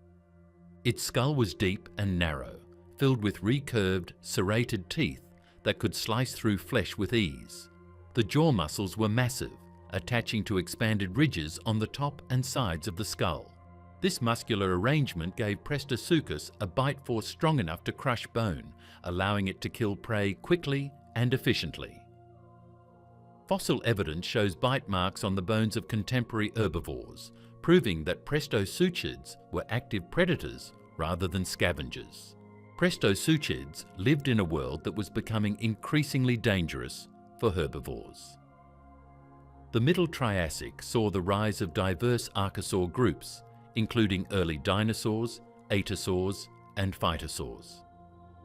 Its skull was deep and narrow, filled with recurved, serrated teeth that could slice through flesh with ease. The jaw muscles were massive, attaching to expanded ridges on the top and sides of the skull. This muscular arrangement gave Prestosuchus a bite force strong enough to crush bone, allowing it to kill prey quickly and efficiently. Fossil evidence shows bite marks on the bones of contemporary herbivores, proving that prestosuchids were active predators rather than scavengers. Prestosuchids lived in a world that was becoming increasingly dangerous for herbivores. The Middle Triassic saw the rise of diverse archosaur groups, including early dinosaurs, atosaurs, and phytosaurs.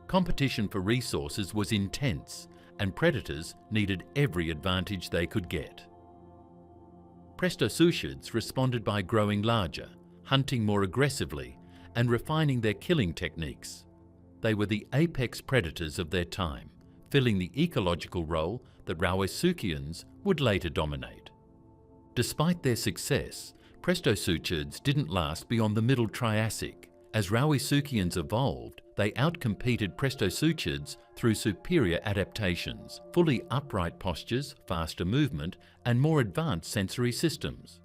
Competition for resources was intense, and predators needed every advantage they could get. Prestosuchids responded by growing larger, hunting more aggressively, and refining their killing techniques. They were the apex predators of their time, filling the ecological role that Rawisuchians would later dominate. Despite their success, prestosuchids didn't last beyond the Middle Triassic. As Rawisuchians evolved, they outcompeted prestosuchids through superior adaptations, fully upright postures, faster movement, and more advanced sensory systems.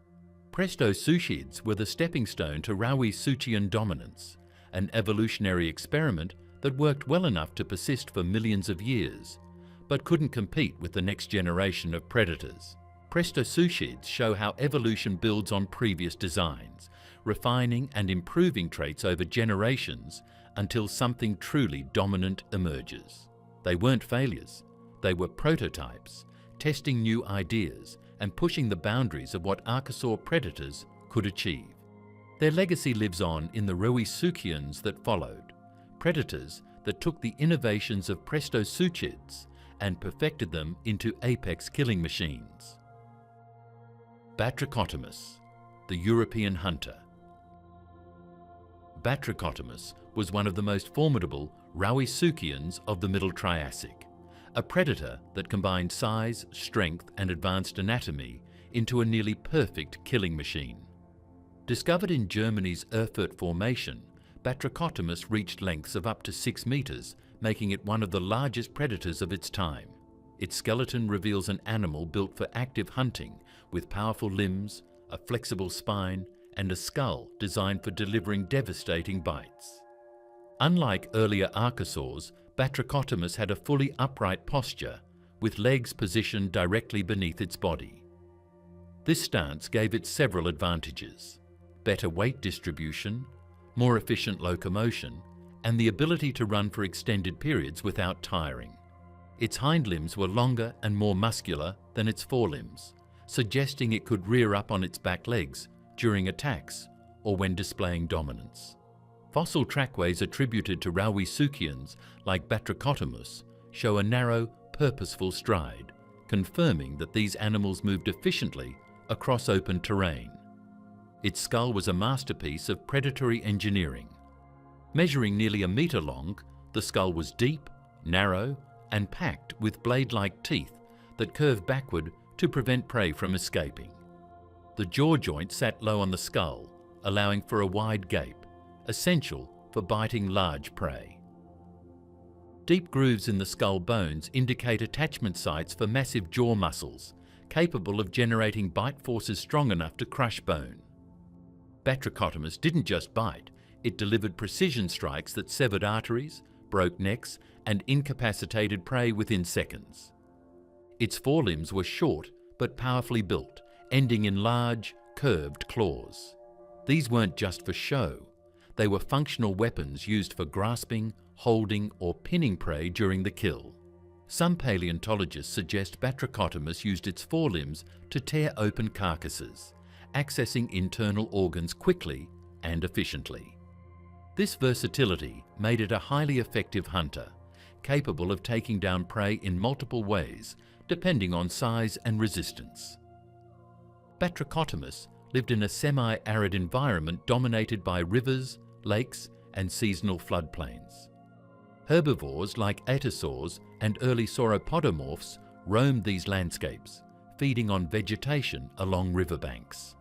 Prestosuchids were the stepping stone to Rawisuchian dominance, an evolutionary experiment that worked well enough to persist for millions of years, but couldn't compete with the next generation of predators. Prestosuchids show how evolution builds on previous designs, refining and improving traits over generations until something truly dominant emerges. They weren't failures, they were prototypes, testing new ideas and pushing the boundaries of what archosaur predators could achieve. Their legacy lives on in the Rawisuchians that followed, predators that took the innovations of prestosuchids and perfected them into apex killing machines. Batrachotomus, the European hunter. Batrachotomus was one of the most formidable Rawisuchians of the Middle Triassic, a predator that combined size, strength, and advanced anatomy into a nearly perfect killing machine. Discovered in Germany's Erfurt Formation, Batrachotomus reached lengths of up to 6 meters, making it one of the largest predators of its time. Its skeleton reveals an animal built for active hunting, with powerful limbs, a flexible spine, and a skull designed for delivering devastating bites. Unlike earlier archosaurs, Batrachotomus had a fully upright posture, with legs positioned directly beneath its body. This stance gave it several advantages: better weight distribution, more efficient locomotion, and the ability to run for extended periods without tiring. Its hind limbs were longer and more muscular than its forelimbs, suggesting it could rear up on its back legs during attacks or when displaying dominance. Fossil trackways attributed to Rawisuchians like Batrachotomus show a narrow, purposeful stride, confirming that these animals moved efficiently across open terrain. Its skull was a masterpiece of predatory engineering. Measuring nearly a meter long, the skull was deep, narrow, and packed with blade-like teeth that curved backward to prevent prey from escaping. The jaw joint sat low on the skull, allowing for a wide gape, essential for biting large prey. Deep grooves in the skull bones indicate attachment sites for massive jaw muscles, capable of generating bite forces strong enough to crush bone. Batrachotomus didn't just bite, it delivered precision strikes that severed arteries, broke necks, and incapacitated prey within seconds. Its forelimbs were short but powerfully built, ending in large, curved claws. These weren't just for show. They were functional weapons used for grasping, holding, or pinning prey during the kill. Some paleontologists suggest Batrachotomus used its forelimbs to tear open carcasses, accessing internal organs quickly and efficiently. This versatility made it a highly effective hunter, capable of taking down prey in multiple ways, depending on size and resistance. Batrachotomus lived in a semi-arid environment dominated by rivers, lakes, and seasonal floodplains. Herbivores like atosaurs and early sauropodomorphs roamed these landscapes, feeding on vegetation along riverbanks.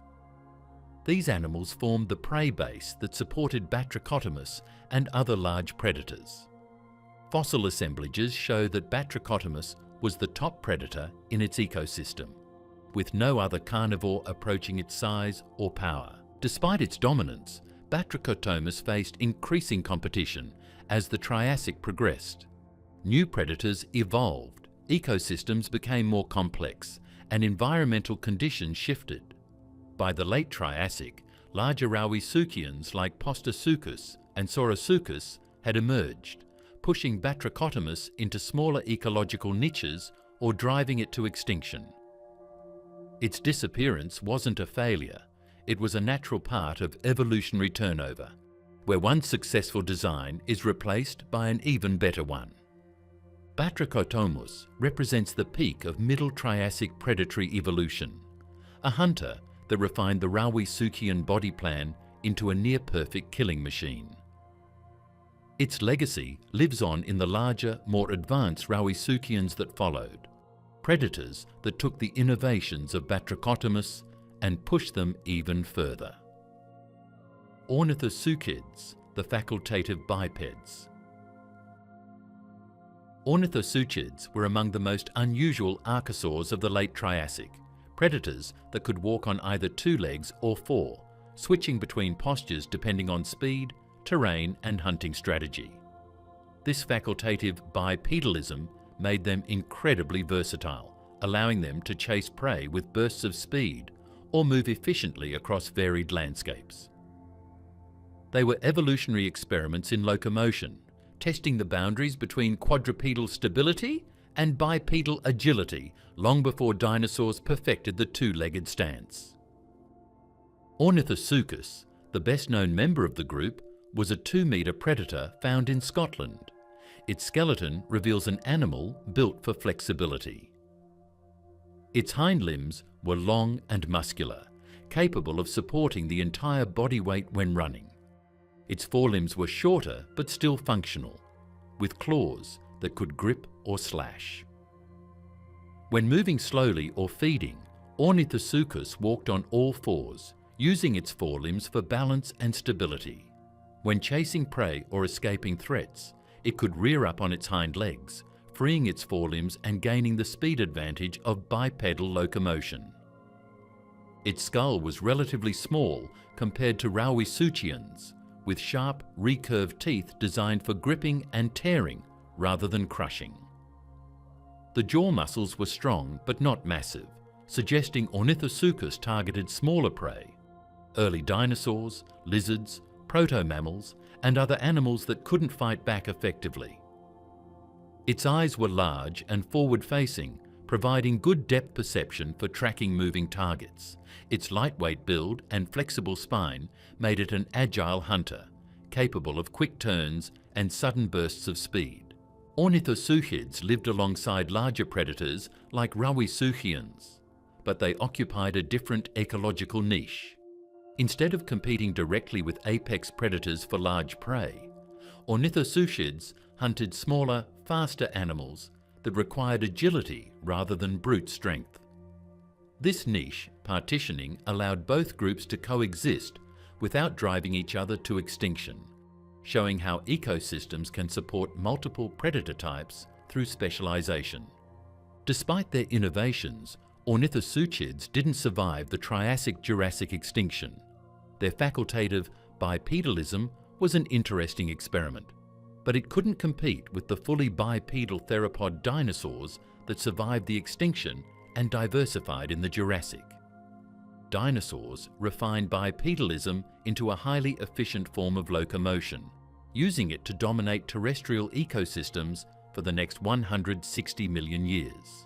These animals formed the prey base that supported Batrachotomus and other large predators. Fossil assemblages show that Batrachotomus was the top predator in its ecosystem, with no other carnivore approaching its size or power. Despite its dominance, Batrachotomus faced increasing competition as the Triassic progressed. New predators evolved, ecosystems became more complex, and environmental conditions shifted. By the late Triassic, larger Rauisuchians like Postosuchus and Saurosuchus had emerged, pushing Batrachotomus into smaller ecological niches or driving it to extinction. Its disappearance wasn't a failure, it was a natural part of evolutionary turnover, where one successful design is replaced by an even better one. Batrachotomus represents the peak of Middle Triassic predatory evolution, a hunter that refined the Rauisuchian body plan into a near-perfect killing machine. Its legacy lives on in the larger, more advanced Rauisuchians that followed, predators that took the innovations of Batrachotomus and pushed them even further. Ornithosuchids, the facultative bipeds. Ornithosuchids were among the most unusual archosaurs of the late Triassic, predators that could walk on either 2 legs or 4, switching between postures depending on speed, terrain, and hunting strategy. This facultative bipedalism made them incredibly versatile, allowing them to chase prey with bursts of speed or move efficiently across varied landscapes. They were evolutionary experiments in locomotion, testing the boundaries between quadrupedal stability and bipedal agility long before dinosaurs perfected the 2-legged stance. Ornithosuchus, the best-known member of the group, was a 2-metre predator found in Scotland. Its skeleton reveals an animal built for flexibility. Its hind limbs were long and muscular, capable of supporting the entire body weight when running. Its forelimbs were shorter but still functional, with claws that could grip or slash. When moving slowly or feeding, Ornithosuchus walked on all 4s, using its forelimbs for balance and stability. When chasing prey or escaping threats, it could rear up on its hind legs, freeing its forelimbs and gaining the speed advantage of bipedal locomotion. Its skull was relatively small compared to Rauisuchians, with sharp, recurved teeth designed for gripping and tearing rather than crushing. The jaw muscles were strong but not massive, suggesting Ornithosuchus targeted smaller prey, early dinosaurs, lizards, proto-mammals, and other animals that couldn't fight back effectively. Its eyes were large and forward-facing, providing good depth perception for tracking moving targets. Its lightweight build and flexible spine made it an agile hunter, capable of quick turns and sudden bursts of speed. Ornithosuchids lived alongside larger predators like Rauisuchians, but they occupied a different ecological niche. Instead of competing directly with apex predators for large prey, Ornithosuchids hunted smaller, faster animals that required agility rather than brute strength. This niche partitioning allowed both groups to coexist without driving each other to extinction, showing how ecosystems can support multiple predator types through specialization. Despite their innovations, Ornithosuchids didn't survive the Triassic-Jurassic extinction. Their facultative bipedalism was an interesting experiment, but it couldn't compete with the fully bipedal theropod dinosaurs that survived the extinction and diversified in the Jurassic. Dinosaurs refined bipedalism into a highly efficient form of locomotion, using it to dominate terrestrial ecosystems for the next 160 million years.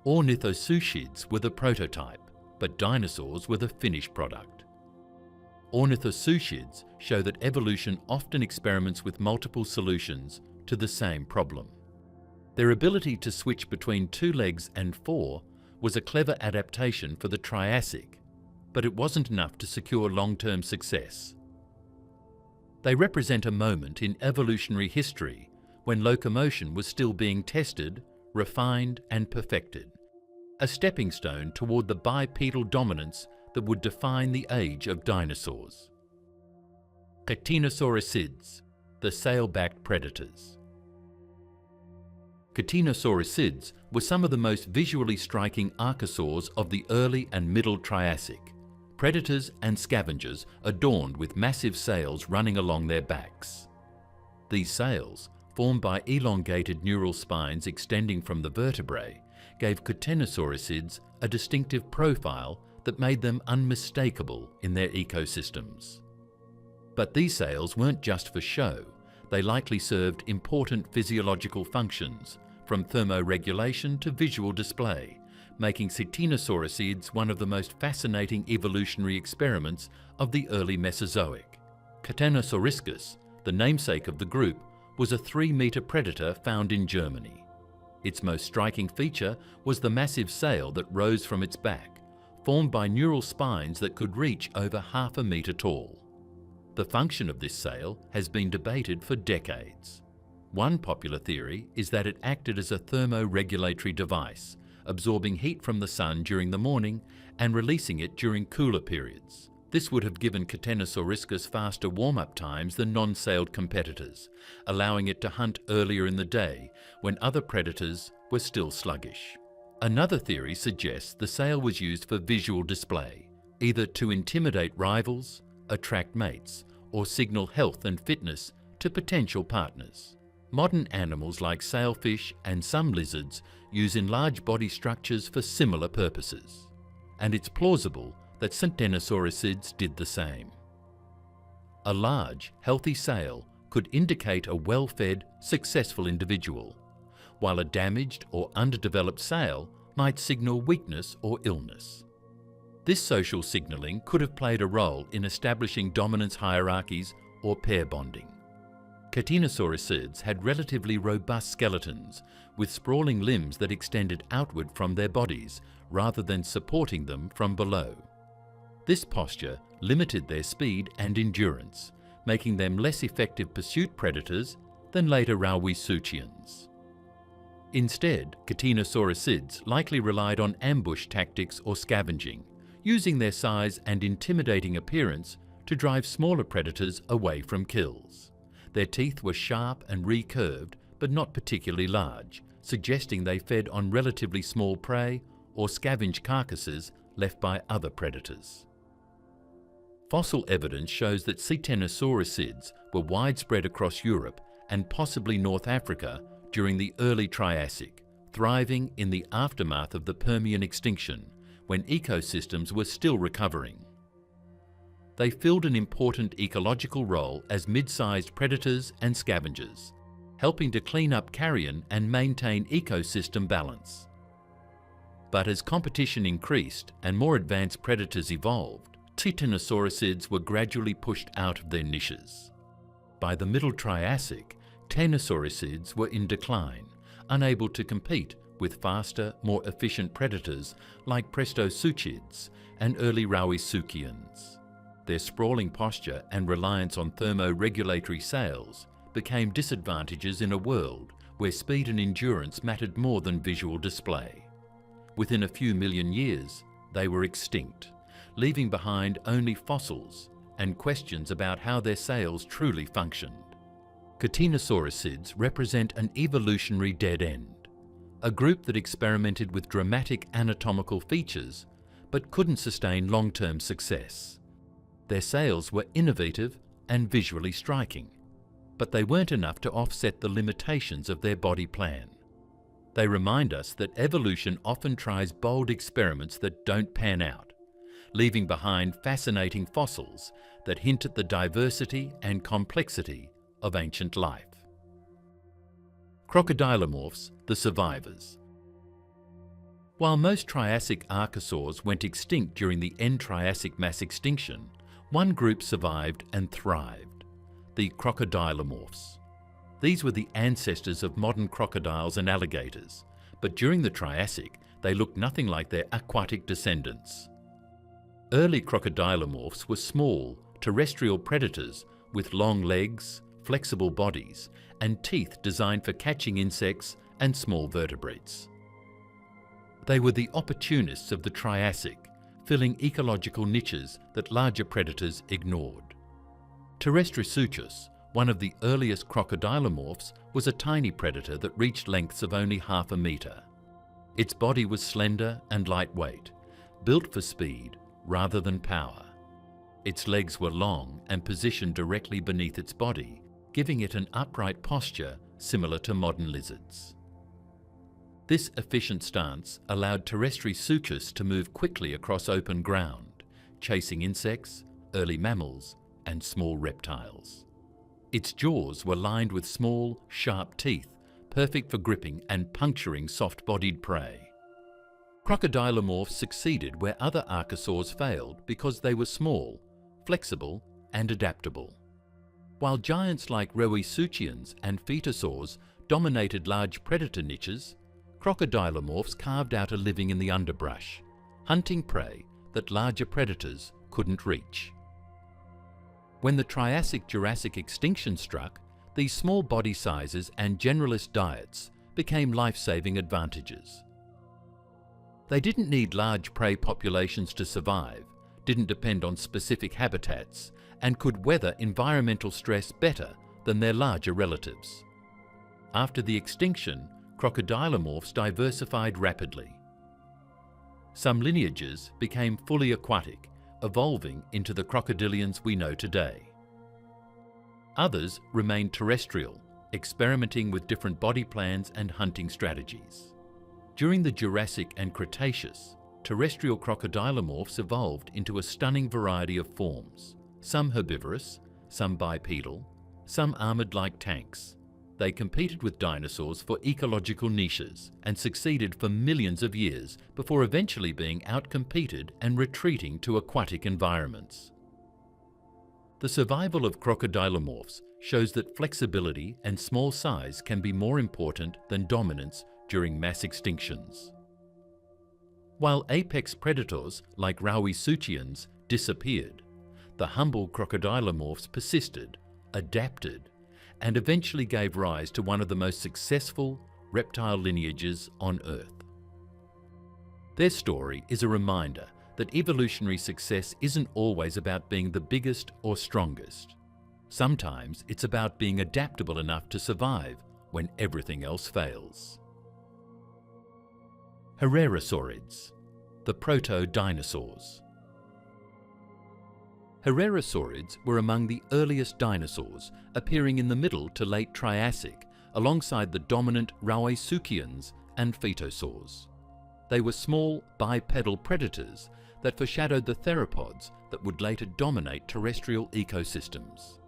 Ornithosuchids were the prototype, but dinosaurs were the finished product. Ornithosuchids show that evolution often experiments with multiple solutions to the same problem. Their ability to switch between 2 legs and 4 was a clever adaptation for the Triassic, but it wasn't enough to secure long-term success. They represent a moment in evolutionary history when locomotion was still being tested, refined, and perfected, a stepping stone toward the bipedal dominance that would define the age of dinosaurs. Ctenosauricids, the sail-backed predators. Ctenosauricids were some of the most visually striking archosaurs of the early and middle Triassic, predators and scavengers adorned with massive sails running along their backs. These sails, formed by elongated neural spines extending from the vertebrae, gave Ctenosauricids a distinctive profile that made them unmistakable in their ecosystems. But these sails weren't just for show. They likely served important physiological functions, from thermoregulation to visual display, making cetinosaurisids one of the most fascinating evolutionary experiments of the early Mesozoic. Catenosauruscus, the namesake of the group, was a 3-metre predator found in Germany. Its most striking feature was the massive sail that rose from its back, formed by neural spines that could reach over half a metre tall. The function of this sail has been debated for decades. One popular theory is that it acted as a thermoregulatory device, absorbing heat from the sun during the morning and releasing it during cooler periods. This would have given Catenosauruscus faster warm-up times than non-sailed competitors, allowing it to hunt earlier in the day when other predators were still sluggish. Another theory suggests the sail was used for visual display, either to intimidate rivals, attract mates, or signal health and fitness to potential partners. Modern animals like sailfish and some lizards use enlarged body structures for similar purposes, and it's plausible that Cetenosaurisids did the same. A large, healthy sail could indicate a well-fed, successful individual, while a damaged or underdeveloped sail might signal weakness or illness. This social signalling could have played a role in establishing dominance hierarchies or pair bonding. Catenosaurisids had relatively robust skeletons, with sprawling limbs that extended outward from their bodies rather than supporting them from below. This posture limited their speed and endurance, making them less effective pursuit predators than later Rauisuchians. Instead, Catenosaurisids likely relied on ambush tactics or scavenging, using their size and intimidating appearance to drive smaller predators away from kills. Their teeth were sharp and recurved, but not particularly large, suggesting they fed on relatively small prey or scavenged carcasses left by other predators. Fossil evidence shows that Cetenosaurisids were widespread across Europe and possibly North Africa during the early Triassic, thriving in the aftermath of the Permian extinction, when ecosystems were still recovering. They filled an important ecological role as mid-sized predators and scavengers, helping to clean up carrion and maintain ecosystem balance. But as competition increased and more advanced predators evolved, Cetenosaurisids were gradually pushed out of their niches. By the Middle Triassic, Ctenosaurisids were in decline, unable to compete with faster, more efficient predators like Prestosuchids and early Rauisuchians. Their sprawling posture and reliance on thermoregulatory sails became disadvantages in a world where speed and endurance mattered more than visual display. Within a few million years, they were extinct, leaving behind only fossils and questions about how their sails truly functioned. Catenosaurisids represent an evolutionary dead end, a group that experimented with dramatic anatomical features but couldn't sustain long-term success. Their sails were innovative and visually striking, but they weren't enough to offset the limitations of their body plan. They remind us that evolution often tries bold experiments that don't pan out, leaving behind fascinating fossils that hint at the diversity and complexity of ancient life. Crocodilomorphs, the survivors. While most Triassic archosaurs went extinct during the end Triassic mass extinction, one group survived and thrived: the crocodilomorphs. These were the ancestors of modern crocodiles and alligators, but during the Triassic, they looked nothing like their aquatic descendants. Early crocodilomorphs were small, terrestrial predators with long legs, flexible bodies, and teeth designed for catching insects and small vertebrates. They were the opportunists of the Triassic, filling ecological niches that larger predators ignored. Terrestrisuchus, one of the earliest crocodilomorphs, was a tiny predator that reached lengths of only half a metre. Its body was slender and lightweight, built for speed rather than power. Its legs were long and positioned directly beneath its body, giving it an upright posture similar to modern lizards. This efficient stance allowed Terrestrisuchus to move quickly across open ground, chasing insects, early mammals, and small reptiles. Its jaws were lined with small, sharp teeth, perfect for gripping and puncturing soft-bodied prey. Crocodilomorphs succeeded where other archosaurs failed because they were small, flexible, and adaptable. While giants like Rhesuchians and Phytosaurs dominated large predator niches, crocodilomorphs carved out a living in the underbrush, hunting prey that larger predators couldn't reach. When the Triassic-Jurassic extinction struck, these small body sizes and generalist diets became life-saving advantages. They didn't need large prey populations to survive, didn't depend on specific habitats, and could weather environmental stress better than their larger relatives. After the extinction, crocodilomorphs diversified rapidly. Some lineages became fully aquatic, evolving into the crocodilians we know today. Others remained terrestrial, experimenting with different body plans and hunting strategies. During the Jurassic and Cretaceous, terrestrial crocodilomorphs evolved into a stunning variety of forms, some herbivorous, some bipedal, some armoured like tanks. They competed with dinosaurs for ecological niches and succeeded for millions of years before eventually being outcompeted and retreating to aquatic environments. The survival of crocodilomorphs shows that flexibility and small size can be more important than dominance during mass extinctions. While apex predators like Rhesuchians disappeared, the humble crocodilomorphs persisted, adapted, and eventually gave rise to one of the most successful reptile lineages on Earth. Their story is a reminder that evolutionary success isn't always about being the biggest or strongest. Sometimes it's about being adaptable enough to survive when everything else fails. Herrerasaurids, the proto-dinosaurs. Herrerasaurids were among the earliest dinosaurs, appearing in the Middle to Late Triassic alongside the dominant Rhesuchians and Phytosaurs. They were small bipedal predators that foreshadowed the theropods that would later dominate terrestrial ecosystems.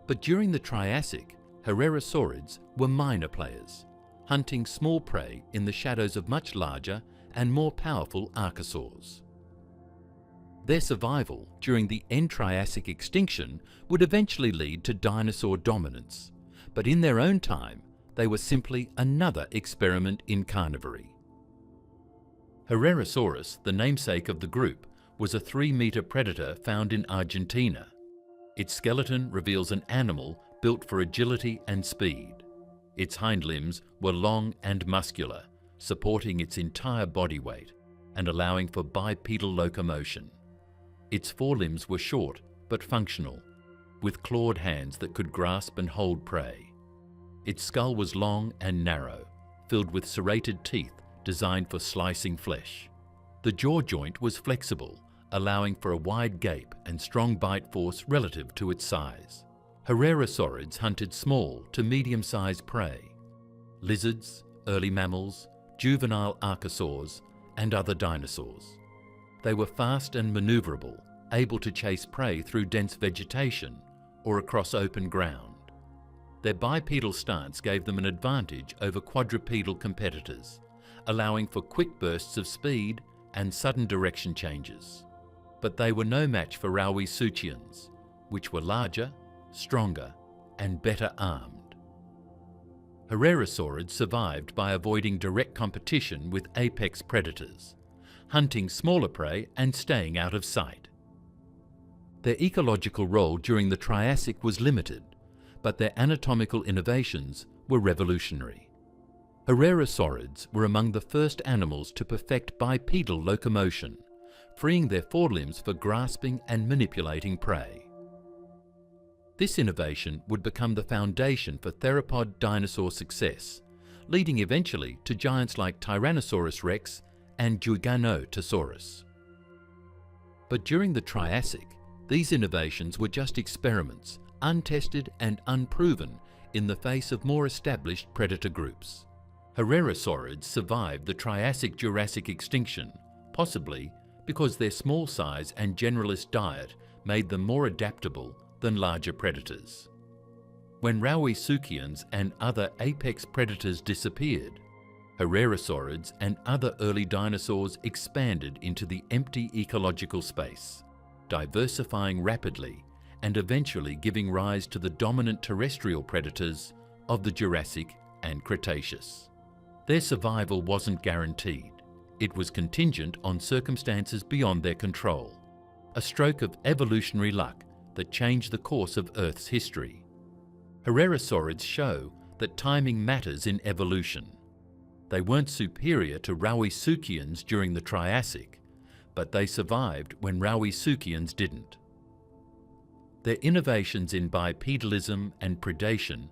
But during the Triassic, Herrerasaurids were minor players, hunting small prey in the shadows of much larger and more powerful archosaurs. Their survival during the end-Triassic extinction would eventually lead to dinosaur dominance, but in their own time, they were simply another experiment in carnivory. Herrerasaurus, the namesake of the group, was a 3-meter predator found in Argentina. Its skeleton reveals an animal built for agility and speed. Its hind limbs were long and muscular, supporting its entire body weight and allowing for bipedal locomotion. Its forelimbs were short but functional, with clawed hands that could grasp and hold prey. Its skull was long and narrow, filled with serrated teeth designed for slicing flesh. The jaw joint was flexible, allowing for a wide gape and strong bite force relative to its size. Herrerasaurids hunted small to medium-sized prey, lizards, early mammals, juvenile archosaurs, and other dinosaurs. They were fast and maneuverable, able to chase prey through dense vegetation or across open ground. Their bipedal stance gave them an advantage over quadrupedal competitors, allowing for quick bursts of speed and sudden direction changes. But they were no match for Rhesuchians, which were larger, stronger, and better armed. Herrerasaurids survived by avoiding direct competition with apex predators, hunting smaller prey and staying out of sight. Their ecological role during the Triassic was limited, but their anatomical innovations were revolutionary. Herrerasaurids were among the first animals to perfect bipedal locomotion, freeing their forelimbs for grasping and manipulating prey. This innovation would become the foundation for theropod dinosaur success, leading eventually to giants like Tyrannosaurus rex and Giganotosaurus. But during the Triassic, these innovations were just experiments, untested and unproven in the face of more established predator groups. Herrerasaurids survived the Triassic-Jurassic extinction, possibly because their small size and generalist diet made them more adaptable than larger predators. When Rauisuchians and other apex predators disappeared, Herrerasaurids and other early dinosaurs expanded into the empty ecological space, diversifying rapidly and eventually giving rise to the dominant terrestrial predators of the Jurassic and Cretaceous. Their survival wasn't guaranteed. It was contingent on circumstances beyond their control, a stroke of evolutionary luck that changed the course of Earth's history. Herrerasaurids show that timing matters in evolution. They weren't superior to Rauisuchians during the Triassic, but they survived when Rauisuchians didn't. Their innovations in bipedalism and predation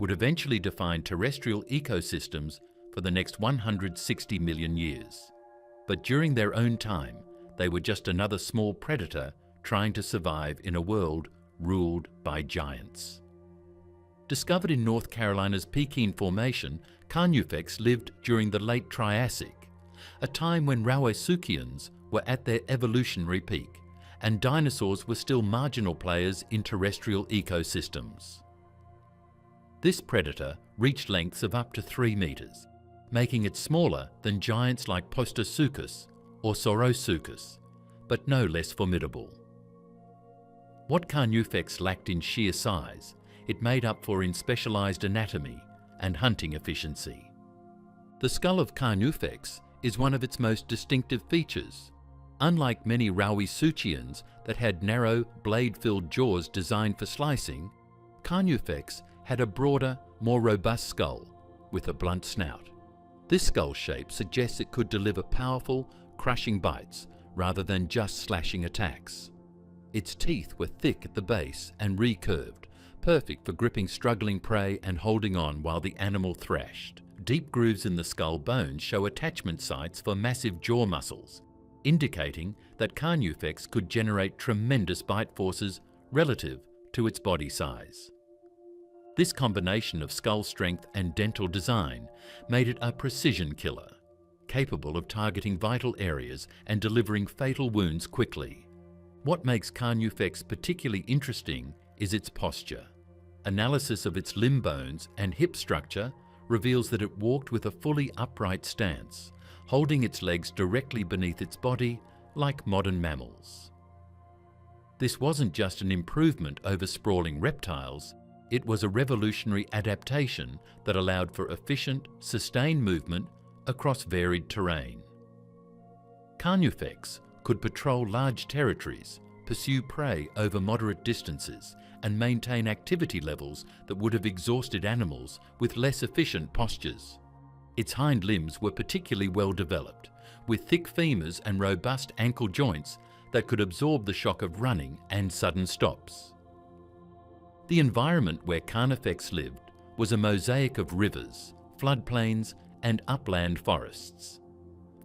would eventually define terrestrial ecosystems for the next 160 million years. But during their own time, they were just another small predator trying to survive in a world ruled by giants. Discovered in North Carolina's Pekin Formation, Carnifex lived during the late Triassic, a time when Rauisuchians were at their evolutionary peak, and dinosaurs were still marginal players in terrestrial ecosystems. This predator reached lengths of up to 3 meters, making it smaller than giants like Postosuchus or Saurosuchus, but no less formidable. What Carnifex lacked in sheer size, it made up for in specialized anatomy and hunting efficiency. The skull of Carnifex is one of its most distinctive features. Unlike many Rauisuchians that had narrow, blade-filled jaws designed for slicing, Carnifex had a broader, more robust skull with a blunt snout. This skull shape suggests it could deliver powerful, crushing bites rather than just slashing attacks. Its teeth were thick at the base and recurved, perfect for gripping struggling prey and holding on while the animal thrashed. Deep grooves in the skull bones show attachment sites for massive jaw muscles, indicating that Carnifex could generate tremendous bite forces relative to its body size. This combination of skull strength and dental design made it a precision killer, capable of targeting vital areas and delivering fatal wounds quickly. What makes Carnifex particularly interesting is its posture. Analysis of its limb bones and hip structure reveals that it walked with a fully upright stance, holding its legs directly beneath its body like modern mammals. This wasn't just an improvement over sprawling reptiles, it was a revolutionary adaptation that allowed for efficient, sustained movement across varied terrain. Carnifex could patrol large territories, pursue prey over moderate distances, and maintain activity levels that would have exhausted animals with less efficient postures. Its hind limbs were particularly well developed, with thick femurs and robust ankle joints that could absorb the shock of running and sudden stops. The environment where Carnifex lived was a mosaic of rivers, floodplains, and upland forests.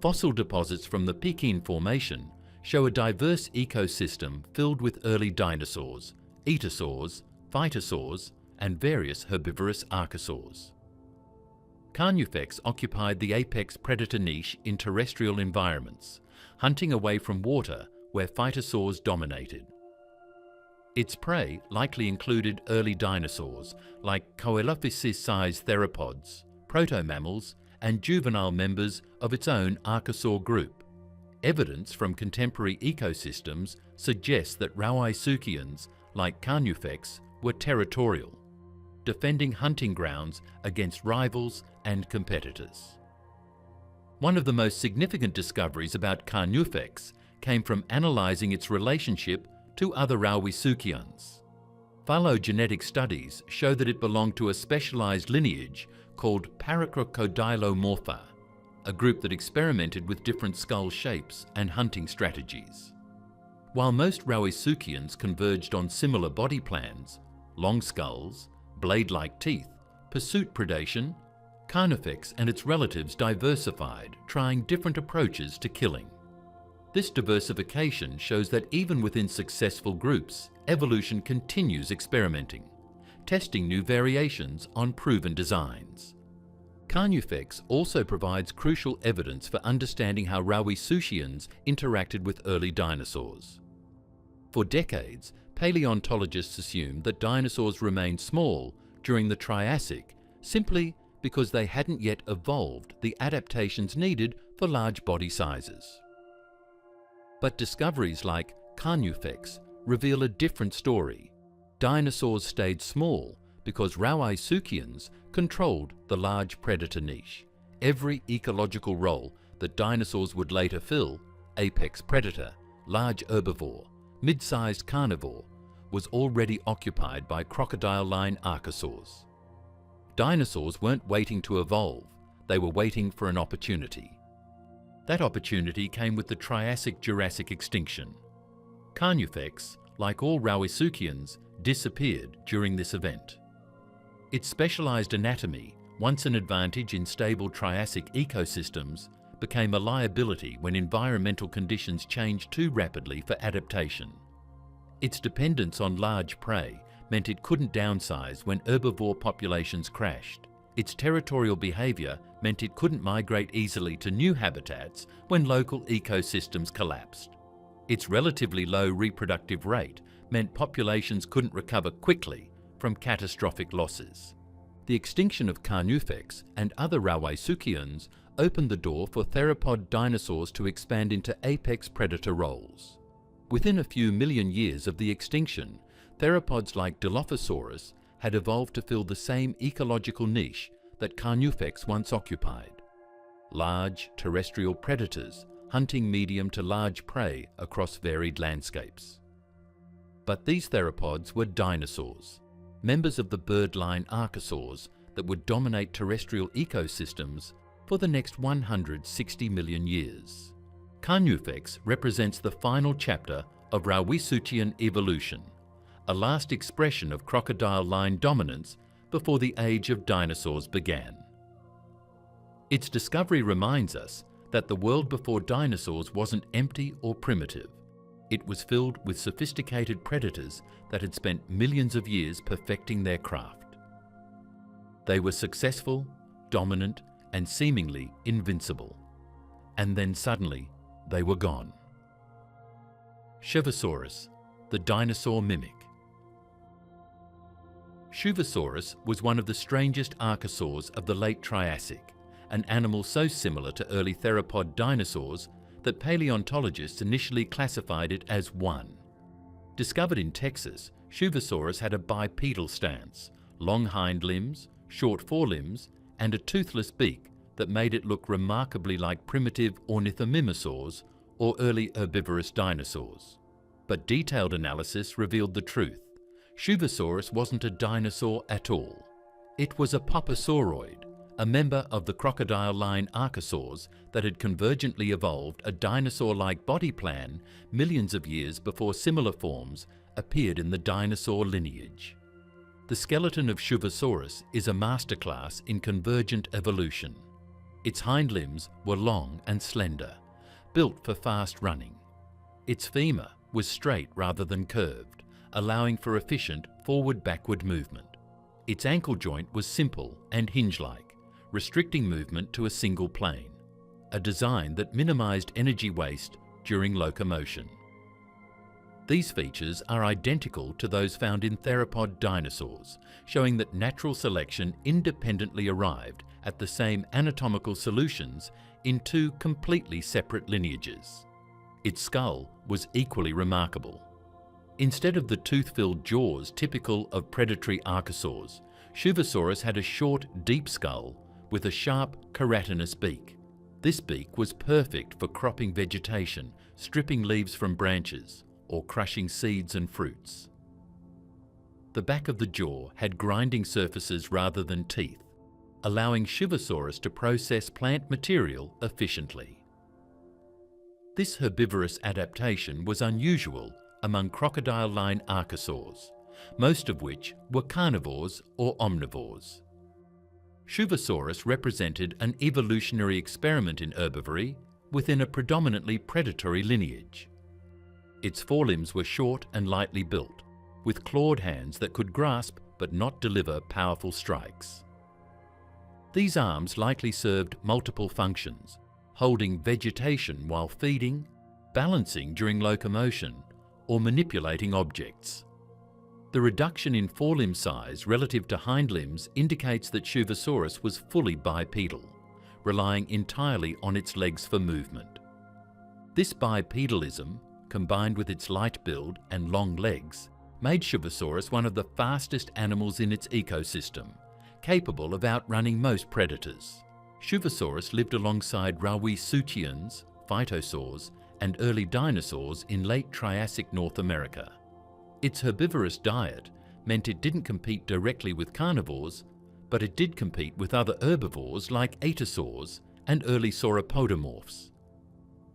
Fossil deposits from the Pekin Formation show a diverse ecosystem filled with early dinosaurs, etosaurs, phytosaurs, and various herbivorous archosaurs. Carnifex occupied the apex predator niche in terrestrial environments, hunting away from water where phytosaurs dominated. Its prey likely included early dinosaurs like Coelophysis-sized theropods, proto-mammals, and juvenile members of its own archosaur group. Evidence from contemporary ecosystems suggests that Rauisuchians, like Carnifex, were territorial, defending hunting grounds against rivals and competitors. One of the most significant discoveries about Carnifex came from analysing its relationship to other Rauisuchians. Phylogenetic studies show that it belonged to a specialised lineage called Paracrocodilomorpha, a group that experimented with different skull shapes and hunting strategies. While most Rauisuchians converged on similar body plans, long skulls, blade-like teeth, pursuit predation, Carnifex and its relatives diversified, trying different approaches to killing. This diversification shows that even within successful groups, evolution continues experimenting, testing new variations on proven designs. Carnifex also provides crucial evidence for understanding how Rauisuchians interacted with early dinosaurs. For decades, paleontologists assumed that dinosaurs remained small during the Triassic simply because they hadn't yet evolved the adaptations needed for large body sizes. But discoveries like Carnifex reveal a different story. Dinosaurs stayed small because Rauisuchians controlled the large predator niche. Every ecological role that dinosaurs would later fill, apex predator, large herbivore, mid-sized carnivore, was already occupied by crocodile-line archosaurs. Dinosaurs weren't waiting to evolve, they were waiting for an opportunity. That opportunity came with the Triassic-Jurassic extinction. Carnifex, like all Rauisuchians, disappeared during this event. Its specialized anatomy, once an advantage in stable Triassic ecosystems, became a liability when environmental conditions changed too rapidly for adaptation. Its dependence on large prey meant it couldn't downsize when herbivore populations crashed. Its territorial behavior meant it couldn't migrate easily to new habitats when local ecosystems collapsed. Its relatively low reproductive rate meant populations couldn't recover quickly from catastrophic losses. The extinction of Carnifex and other Rauisuchians opened the door for theropod dinosaurs to expand into apex predator roles. Within a few million years of the extinction, theropods like Dilophosaurus had evolved to fill the same ecological niche that Carnifex once occupied. Large terrestrial predators hunting medium to large prey across varied landscapes. But these theropods were dinosaurs, members of the bird-line archosaurs that would dominate terrestrial ecosystems for the next 160 million years. Carnifex represents the final chapter of Rauisuchian evolution, a last expression of crocodile-line dominance before the age of dinosaurs began. Its discovery reminds us that the world before dinosaurs wasn't empty or primitive. It was filled with sophisticated predators that had spent millions of years perfecting their craft. They were successful, dominant, and seemingly invincible. And then suddenly, they were gone. Shuvosaurus, the dinosaur mimic. Shuvosaurus was one of the strangest archosaurs of the late Triassic, an animal so similar to early theropod dinosaurs that paleontologists initially classified it as one. Discovered in Texas, Shuvosaurus had a bipedal stance, long hind limbs, short forelimbs, and a toothless beak that made it look remarkably like primitive ornithomimosaurs or early herbivorous dinosaurs. But detailed analysis revealed the truth. Shuvosaurus wasn't a dinosaur at all. It was a poposauroid, a member of the crocodile-line archosaurs that had convergently evolved a dinosaur-like body plan millions of years before similar forms appeared in the dinosaur lineage. The skeleton of Shuvosaurus is a masterclass in convergent evolution. Its hind limbs were long and slender, built for fast running. Its femur was straight rather than curved, allowing for efficient forward-backward movement. Its ankle joint was simple and hinge-like, restricting movement to a single plane, a design that minimized energy waste during locomotion. These features are identical to those found in theropod dinosaurs, showing that natural selection independently arrived at the same anatomical solutions in two completely separate lineages. Its skull was equally remarkable. Instead of the tooth-filled jaws typical of predatory archosaurs, Shuvosaurus had a short, deep skull with a sharp, keratinous beak. This beak was perfect for cropping vegetation, stripping leaves from branches, or crushing seeds and fruits. The back of the jaw had grinding surfaces rather than teeth, allowing Shuvosaurus to process plant material efficiently. This herbivorous adaptation was unusual among crocodile-line archosaurs, most of which were carnivores or omnivores. Shuvosaurus represented an evolutionary experiment in herbivory within a predominantly predatory lineage. Its forelimbs were short and lightly built, with clawed hands that could grasp but not deliver powerful strikes. These arms likely served multiple functions, holding vegetation while feeding, balancing during locomotion, or manipulating objects. The reduction in forelimb size relative to hind limbs indicates that Shuvosaurus was fully bipedal, relying entirely on its legs for movement. This bipedalism, combined with its light build and long legs, made Shuvosaurus one of the fastest animals in its ecosystem, capable of outrunning most predators. Shuvosaurus lived alongside Rauisuchians, phytosaurs, and early dinosaurs in late Triassic North America. Its herbivorous diet meant it didn't compete directly with carnivores, but it did compete with other herbivores like aetosaurs and early sauropodomorphs.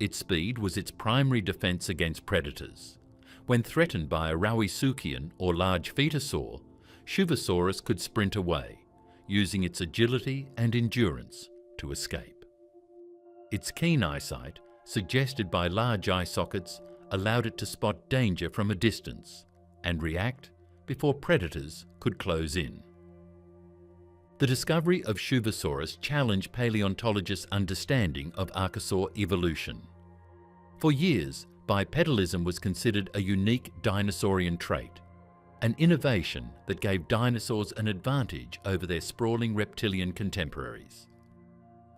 Its speed was its primary defense against predators. When threatened by a Rauisuchian or large phytosaur, Shuvosaurus could sprint away, using its agility and endurance to escape. Its keen eyesight, suggested by large eye sockets, allowed it to spot danger from a distance and react before predators could close in. The discovery of Shuvosaurus challenged paleontologists' understanding of archosaur evolution. For years, bipedalism was considered a unique dinosaurian trait, an innovation that gave dinosaurs an advantage over their sprawling reptilian contemporaries.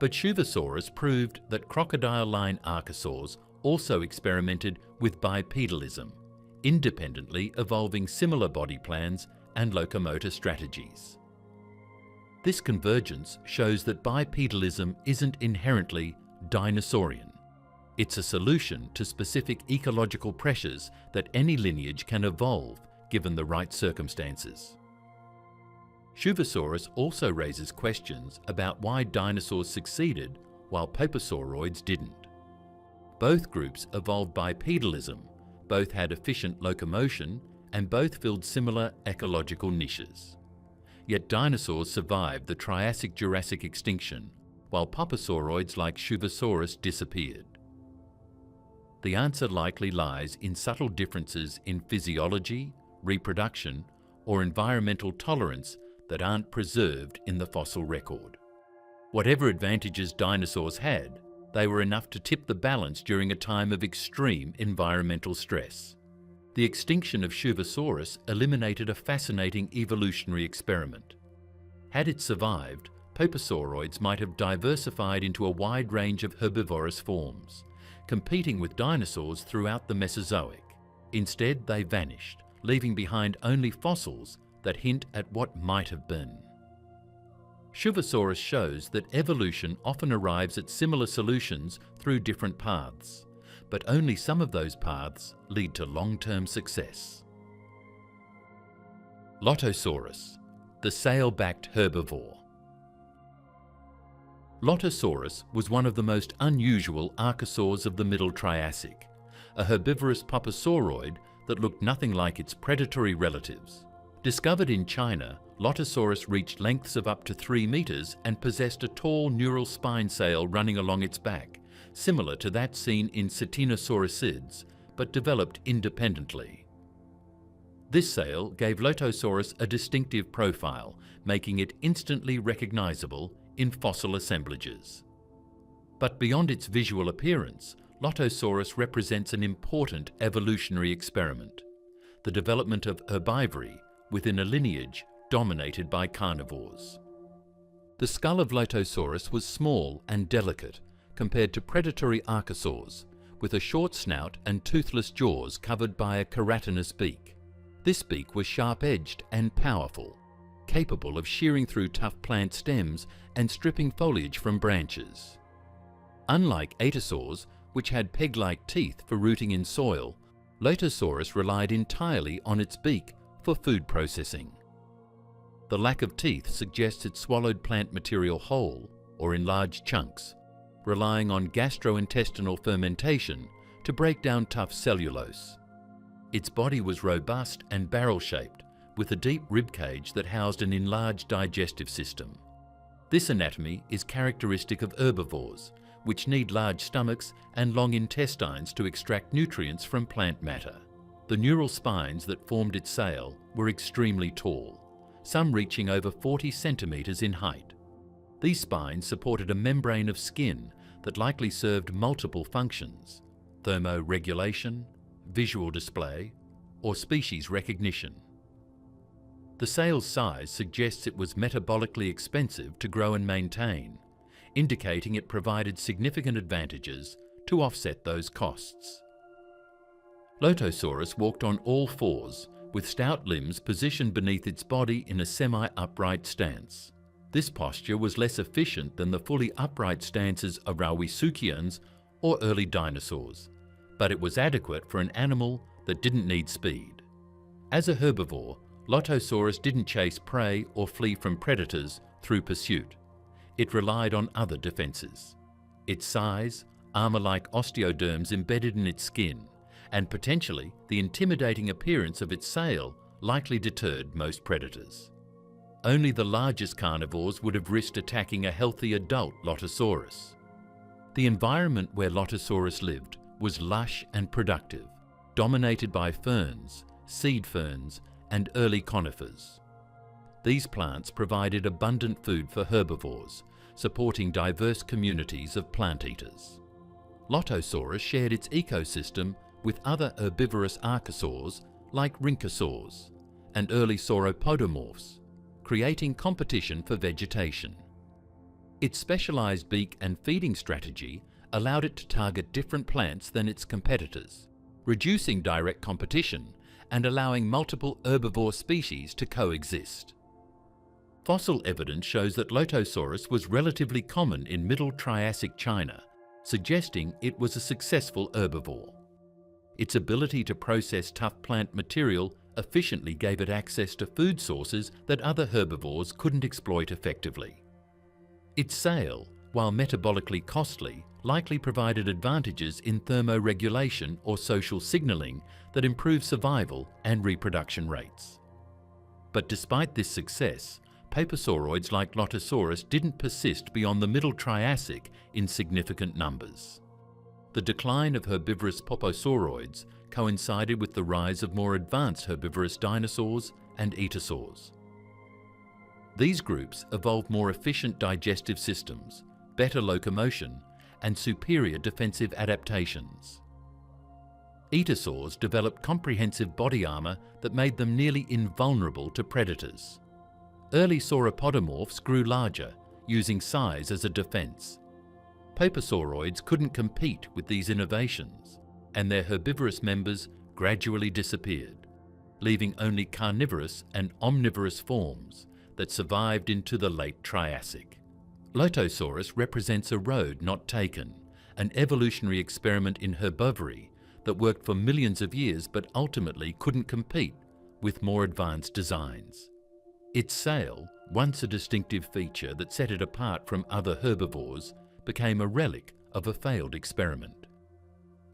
But Shuvosaurus proved that crocodile-line archosaurs also experimented with bipedalism, independently evolving similar body plans and locomotor strategies. This convergence shows that bipedalism isn't inherently dinosaurian. It's a solution to specific ecological pressures that any lineage can evolve given the right circumstances. Shuvosaurus also raises questions about why dinosaurs succeeded while poposauroids didn't. Both groups evolved bipedalism, both had efficient locomotion, and both filled similar ecological niches. Yet dinosaurs survived the Triassic-Jurassic extinction, while poposauroids like Shuvosaurus disappeared. The answer likely lies in subtle differences in physiology, reproduction, or environmental tolerance that aren't preserved in the fossil record. Whatever advantages dinosaurs had, they were enough to tip the balance during a time of extreme environmental stress. The extinction of Shuvosaurus eliminated a fascinating evolutionary experiment. Had it survived, poposauroids might have diversified into a wide range of herbivorous forms, competing with dinosaurs throughout the Mesozoic. Instead, they vanished, leaving behind only fossils that hint at what might have been. Shuvosaurus shows that evolution often arrives at similar solutions through different paths, but only some of those paths lead to long-term success. Lotosaurus, the sail-backed herbivore. Lotosaurus was one of the most unusual archosaurs of the Middle Triassic, a herbivorous poposauroid that looked nothing like its predatory relatives. Discovered in China, Lotosaurus reached lengths of up to 3 meters and possessed a tall neural spine sail running along its back, similar to that seen in Cetinosaurisids, but developed independently. This sail gave Lotosaurus a distinctive profile, making it instantly recognizable in fossil assemblages. But beyond its visual appearance, Lotosaurus represents an important evolutionary experiment, the development of herbivory within a lineage dominated by carnivores. The skull of Lotosaurus was small and delicate compared to predatory archosaurs, with a short snout and toothless jaws covered by a keratinous beak. This beak was sharp-edged and powerful, capable of shearing through tough plant stems and stripping foliage from branches. Unlike aetosaurs, which had peg-like teeth for rooting in soil, Lotosaurus relied entirely on its beak for food processing. The lack of teeth suggests it swallowed plant material whole or in large chunks, relying on gastrointestinal fermentation to break down tough cellulose. Its body was robust and barrel-shaped, with a deep ribcage that housed an enlarged digestive system. This anatomy is characteristic of herbivores, which need large stomachs and long intestines to extract nutrients from plant matter. The neural spines that formed its sail were extremely tall, some reaching over 40 centimeters in height. These spines supported a membrane of skin that likely served multiple functions: thermoregulation, visual display, or species recognition. The sail's size suggests it was metabolically expensive to grow and maintain, indicating it provided significant advantages to offset those costs. Lotosaurus walked on all fours, with stout limbs positioned beneath its body in a semi-upright stance. This posture was less efficient than the fully upright stances of Rauisuchians or early dinosaurs, but it was adequate for an animal that didn't need speed. As a herbivore, Lotosaurus didn't chase prey or flee from predators through pursuit. It relied on other defenses. Its size, armor-like osteoderms embedded in its skin, and potentially the intimidating appearance of its sail likely deterred most predators. Only the largest carnivores would have risked attacking a healthy adult Lotosaurus. The environment where Lotosaurus lived was lush and productive, dominated by ferns, seed ferns, and early conifers. These plants provided abundant food for herbivores, supporting diverse communities of plant eaters. Lotosaurus shared its ecosystem with other herbivorous archosaurs like rhynchosaurs and early sauropodomorphs, creating competition for vegetation. Its specialized beak and feeding strategy allowed it to target different plants than its competitors, reducing direct competition and allowing multiple herbivore species to coexist. Fossil evidence shows that Lotosaurus was relatively common in Middle Triassic China, suggesting it was a successful herbivore. Its ability to process tough plant material efficiently gave it access to food sources that other herbivores couldn't exploit effectively. Its sail, while metabolically costly, likely provided advantages in thermoregulation or social signaling that improved survival and reproduction rates. But despite this success, paposauroids like Lotosaurus didn't persist beyond the Middle Triassic in significant numbers. The decline of herbivorous poposauroids coincided with the rise of more advanced herbivorous dinosaurs and etosaurs. These groups evolved more efficient digestive systems, better locomotion, and superior defensive adaptations. Etosaurs developed comprehensive body armor that made them nearly invulnerable to predators. Early sauropodomorphs grew larger, using size as a defense. Paposauroids couldn't compete with these innovations, and their herbivorous members gradually disappeared, leaving only carnivorous and omnivorous forms that survived into the late Triassic. Lotosaurus represents a road not taken, an evolutionary experiment in herbivory that worked for millions of years but ultimately couldn't compete with more advanced designs. Its sail, once a distinctive feature that set it apart from other herbivores, became a relic of a failed experiment.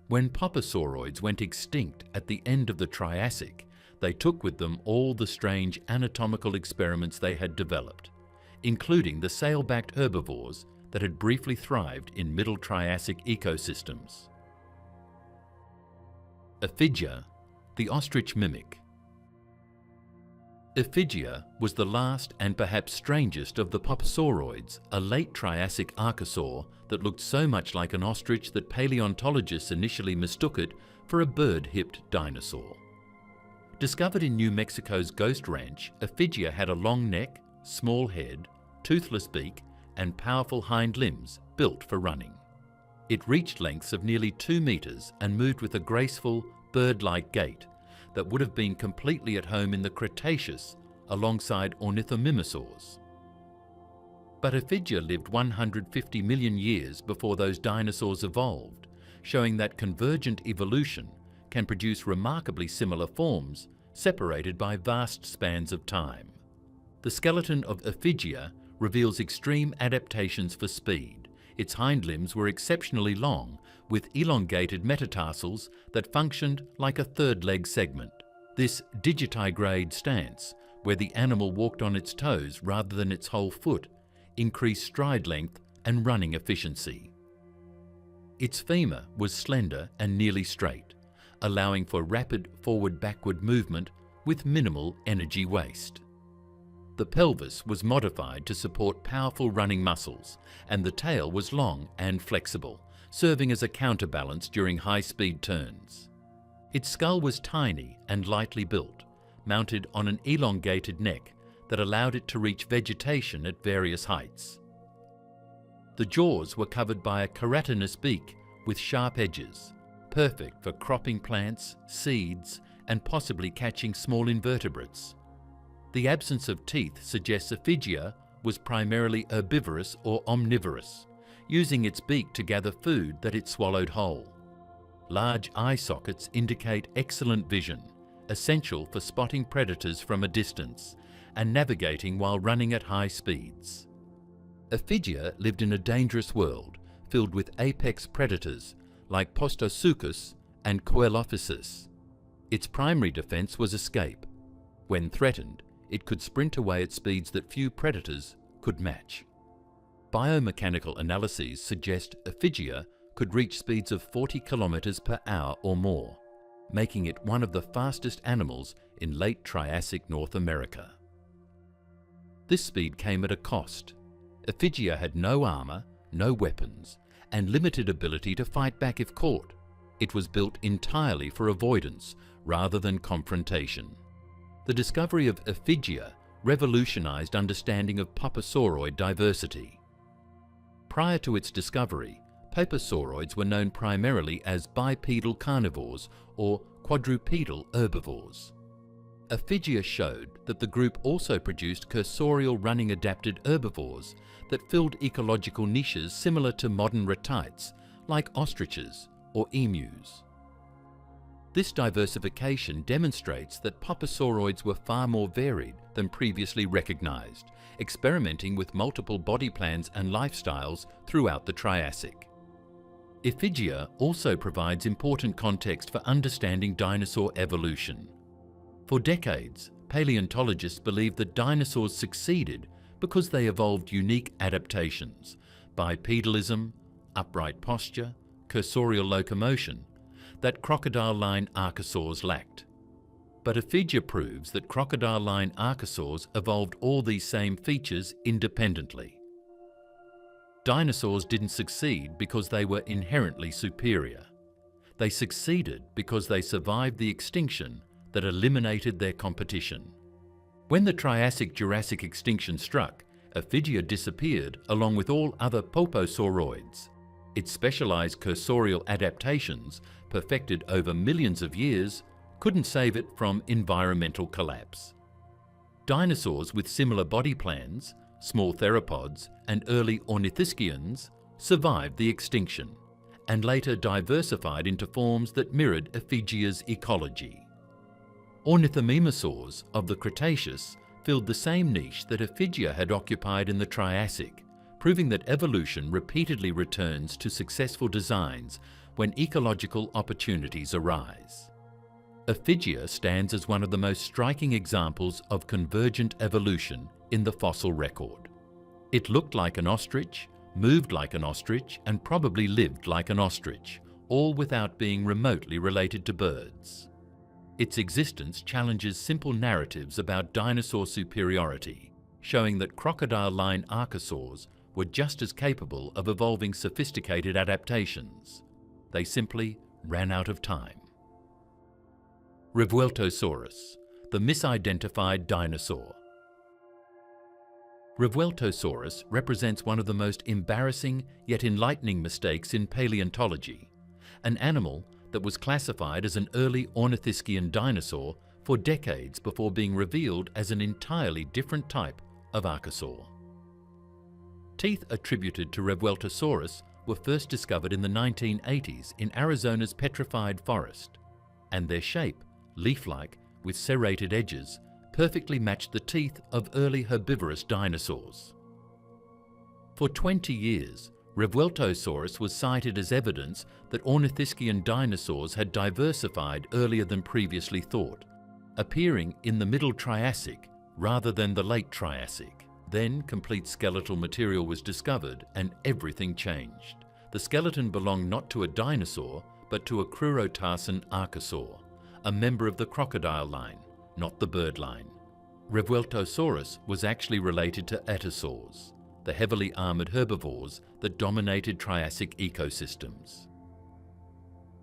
When poposauroids went extinct at the end of the Triassic, they took with them all the strange anatomical experiments they had developed, including the sail-backed herbivores that had briefly thrived in Middle Triassic ecosystems. Ophidia, the ostrich mimic. Ophidia was the last and perhaps strangest of the poposauroids, a late Triassic archosaur that looked so much like an ostrich that paleontologists initially mistook it for a bird-hipped dinosaur. Discovered in New Mexico's Ghost Ranch, Ophidia had a long neck, small head, toothless beak, and powerful hind limbs built for running. It reached lengths of nearly 2 meters and moved with a graceful, bird-like gait that would have been completely at home in the Cretaceous alongside ornithomimosaurs. But Ophidia lived 150 million years before those dinosaurs evolved, showing that convergent evolution can produce remarkably similar forms separated by vast spans of time. The skeleton of Ophidia reveals extreme adaptations for speed. Its hind limbs were exceptionally long, with elongated metatarsals that functioned like a third leg segment. This digitigrade stance, where the animal walked on its toes rather than its whole foot, increased stride length and running efficiency. Its femur was slender and nearly straight, allowing for rapid forward-backward movement with minimal energy waste. The pelvis was modified to support powerful running muscles, and the tail was long and flexible, serving as a counterbalance during high-speed turns. Its skull was tiny and lightly built, mounted on an elongated neck that allowed it to reach vegetation at various heights. The jaws were covered by a keratinous beak with sharp edges, perfect for cropping plants, seeds, and possibly catching small invertebrates. The absence of teeth suggests Ophidia was primarily herbivorous or omnivorous, using its beak to gather food that it swallowed whole. Large eye sockets indicate excellent vision, essential for spotting predators from a distance and navigating while running at high speeds. Ophidia lived in a dangerous world filled with apex predators like Postosuchus and Coelophysis. Its primary defense was escape. When threatened, it could sprint away at speeds that few predators could match. Biomechanical analyses suggest Ophidia could reach speeds of 40 kilometers per hour or more, making it one of the fastest animals in late Triassic North America. This speed came at a cost. Ophidia had no armor, no weapons, and limited ability to fight back if caught. It was built entirely for avoidance rather than confrontation. The discovery of Ophidia revolutionized understanding of Paposauroid diversity. Prior to its discovery, Paposauroids were known primarily as bipedal carnivores or quadrupedal herbivores. Ophidia showed that the group also produced cursorial running-adapted herbivores that filled ecological niches similar to modern ratites, like ostriches or emus. This diversification demonstrates that Paposauroids were far more varied than previously recognized, experimenting with multiple body plans and lifestyles throughout the Triassic. Ophidia also provides important context for understanding dinosaur evolution. For decades, paleontologists believed that dinosaurs succeeded because they evolved unique adaptations: bipedalism, upright posture, cursorial locomotion, that crocodile-line archosaurs lacked. But Ophidia proves that crocodile-line archosaurs evolved all these same features independently. Dinosaurs didn't succeed because they were inherently superior. They succeeded because they survived the extinction that eliminated their competition. When the Triassic-Jurassic extinction struck, Ophidia disappeared along with all other Paposauroids. Its specialized cursorial adaptations, perfected over millions of years, couldn't save it from environmental collapse. Dinosaurs with similar body plans, small theropods, and early ornithischians survived the extinction and later diversified into forms that mirrored Ophidia's ecology. Ornithomemosaurs of the Cretaceous filled the same niche that Ophidia had occupied in the Triassic, proving that evolution repeatedly returns to successful designs when ecological opportunities arise. Ophidia stands as one of the most striking examples of convergent evolution in the fossil record. It looked like an ostrich, moved like an ostrich, and probably lived like an ostrich, all without being remotely related to birds. Its existence challenges simple narratives about dinosaur superiority, showing that crocodile-line archosaurs were just as capable of evolving sophisticated adaptations. They simply ran out of time. Revueltosaurus, the misidentified dinosaur. Revueltosaurus represents one of the most embarrassing yet enlightening mistakes in paleontology, an animal that was classified as an early ornithischian dinosaur for decades before being revealed as an entirely different type of archosaur. Teeth attributed to Revueltosaurus were first discovered in the 1980s in Arizona's petrified forest, and their shape, leaf-like with serrated edges, perfectly matched the teeth of early herbivorous dinosaurs. For 20 years, Revueltosaurus was cited as evidence that ornithischian dinosaurs had diversified earlier than previously thought, appearing in the Middle Triassic rather than the Late Triassic. Then complete skeletal material was discovered and everything changed. The skeleton belonged not to a dinosaur, but to a crurotarsan archosaur, a member of the crocodile line, not the bird line. Revueltosaurus was actually related to Atosaurs, the heavily armoured herbivores that dominated Triassic ecosystems.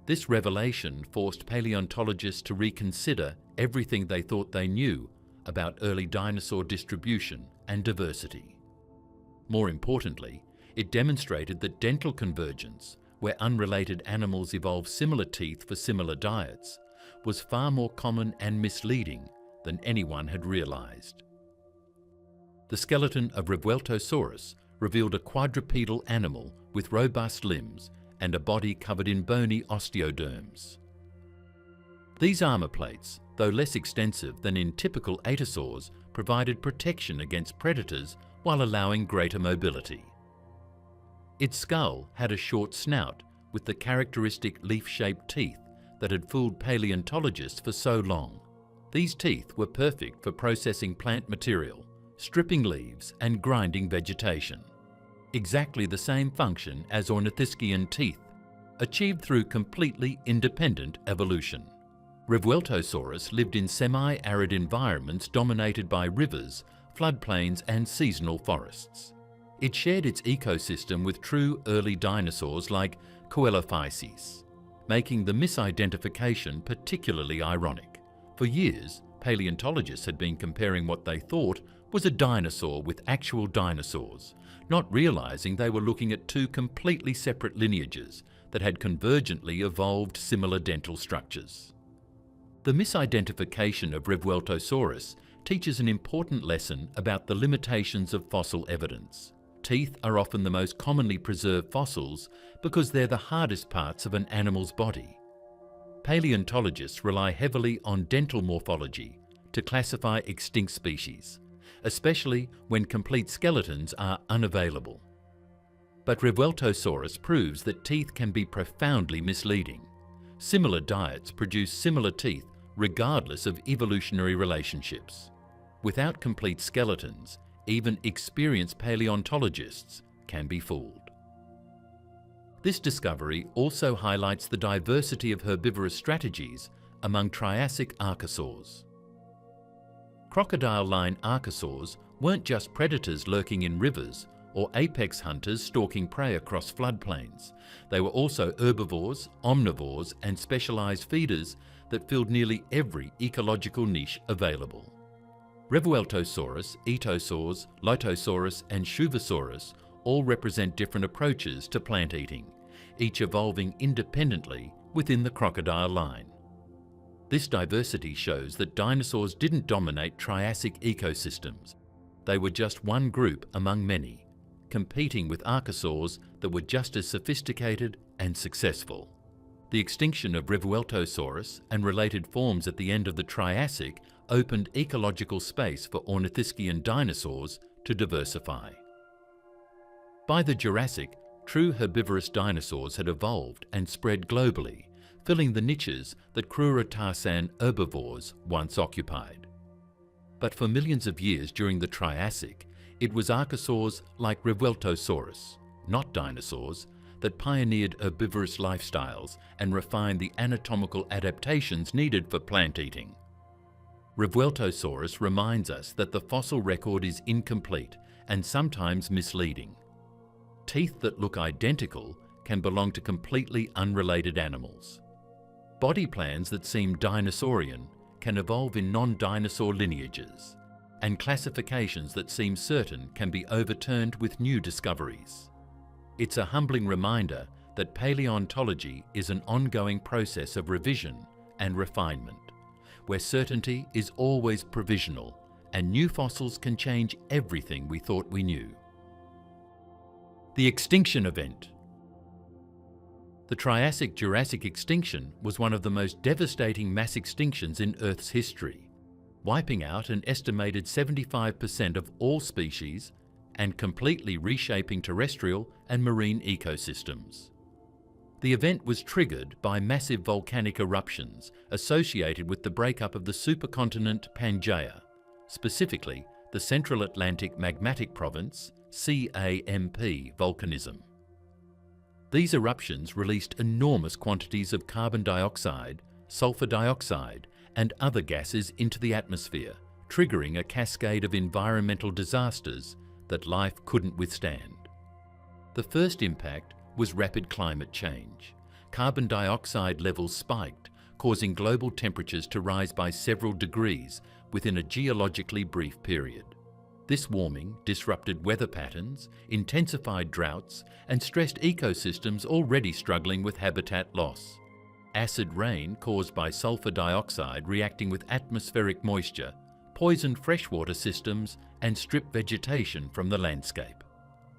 This revelation forced paleontologists to reconsider everything they thought they knew about early dinosaur distribution and diversity. More importantly, it demonstrated that dental convergence, where unrelated animals evolved similar teeth for similar diets, was far more common and misleading than anyone had realized. The skeleton of Revueltosaurus revealed a quadrupedal animal with robust limbs and a body covered in bony osteoderms. These armor plates, though less extensive than in typical Atosaurs, provided protection against predators while allowing greater mobility. Its skull had a short snout with the characteristic leaf-shaped teeth that had fooled paleontologists for so long. These teeth were perfect for processing plant material, stripping leaves and grinding vegetation. Exactly the same function as ornithischian teeth, achieved through completely independent evolution. Revueltosaurus lived in semi-arid environments dominated by rivers, floodplains and seasonal forests. It shared its ecosystem with true early dinosaurs like Coelophyses, making the misidentification particularly ironic. For years, paleontologists had been comparing what they thought was a dinosaur with actual dinosaurs, not realizing they were looking at two completely separate lineages that had convergently evolved similar dental structures. The misidentification of Revueltosaurus teaches an important lesson about the limitations of fossil evidence. Teeth are often the most commonly preserved fossils because they're the hardest parts of an animal's body. Paleontologists rely heavily on dental morphology to classify extinct species, especially when complete skeletons are unavailable. But Revueltosaurus proves that teeth can be profoundly misleading. Similar diets produce similar teeth regardless of evolutionary relationships. Without complete skeletons, even experienced paleontologists can be fooled. This discovery also highlights the diversity of herbivorous strategies among Triassic archosaurs. Crocodile-line archosaurs weren't just predators lurking in rivers or apex hunters stalking prey across floodplains. They were also herbivores, omnivores, and specialized feeders that filled nearly every ecological niche available. Revueltosaurus, Etosaurs, Lotosaurus, and Shuvosaurus all represent different approaches to plant eating, each evolving independently within the crocodile line. This diversity shows that dinosaurs didn't dominate Triassic ecosystems. They were just one group among many, competing with archosaurs that were just as sophisticated and successful. The extinction of Revueltosaurus and related forms at the end of the Triassic opened ecological space for ornithischian dinosaurs to diversify. By the Jurassic, true herbivorous dinosaurs had evolved and spread globally, filling the niches that Crurotarsan herbivores once occupied. But for millions of years during the Triassic, it was archosaurs like Revueltosaurus, not dinosaurs, that pioneered herbivorous lifestyles and refined the anatomical adaptations needed for plant eating. Revueltosaurus reminds us that the fossil record is incomplete and sometimes misleading. Teeth that look identical can belong to completely unrelated animals. Body plans that seem dinosaurian can evolve in non-dinosaur lineages, and classifications that seem certain can be overturned with new discoveries. It's a humbling reminder that paleontology is an ongoing process of revision and refinement, where certainty is always provisional and new fossils can change everything we thought we knew. The extinction event. The Triassic-Jurassic extinction was one of the most devastating mass extinctions in Earth's history, wiping out an estimated 75% of all species and completely reshaping terrestrial and marine ecosystems. The event was triggered by massive volcanic eruptions associated with the breakup of the supercontinent Pangaea, specifically the Central Atlantic Magmatic Province (CAMP) volcanism. These eruptions released enormous quantities of carbon dioxide, sulfur dioxide, and other gases into the atmosphere, triggering a cascade of environmental disasters that life couldn't withstand. The first impact was rapid climate change. Carbon dioxide levels spiked, causing global temperatures to rise by several degrees within a geologically brief period. This warming disrupted weather patterns, intensified droughts, and stressed ecosystems already struggling with habitat loss. Acid rain caused by sulfur dioxide reacting with atmospheric moisture poisoned freshwater systems and stripped vegetation from the landscape.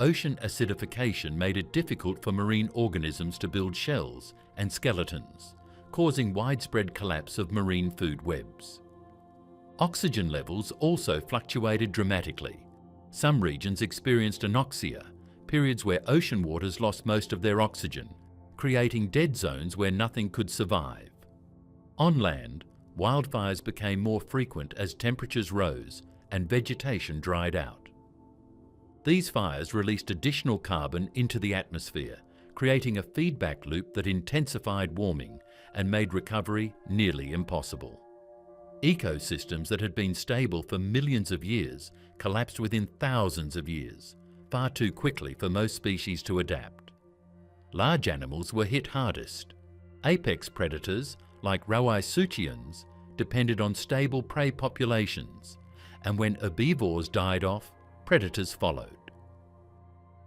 Ocean acidification made it difficult for marine organisms to build shells and skeletons, causing widespread collapse of marine food webs. Oxygen levels also fluctuated dramatically. Some regions experienced anoxia, periods where ocean waters lost most of their oxygen, creating dead zones where nothing could survive. On land, wildfires became more frequent as temperatures rose and vegetation dried out. These fires released additional carbon into the atmosphere, creating a feedback loop that intensified warming and made recovery nearly impossible. Ecosystems that had been stable for millions of years collapsed within thousands of years, far too quickly for most species to adapt. Large animals were hit hardest. Apex predators, like rauisuchians, depended on stable prey populations, and when herbivores died off, predators followed.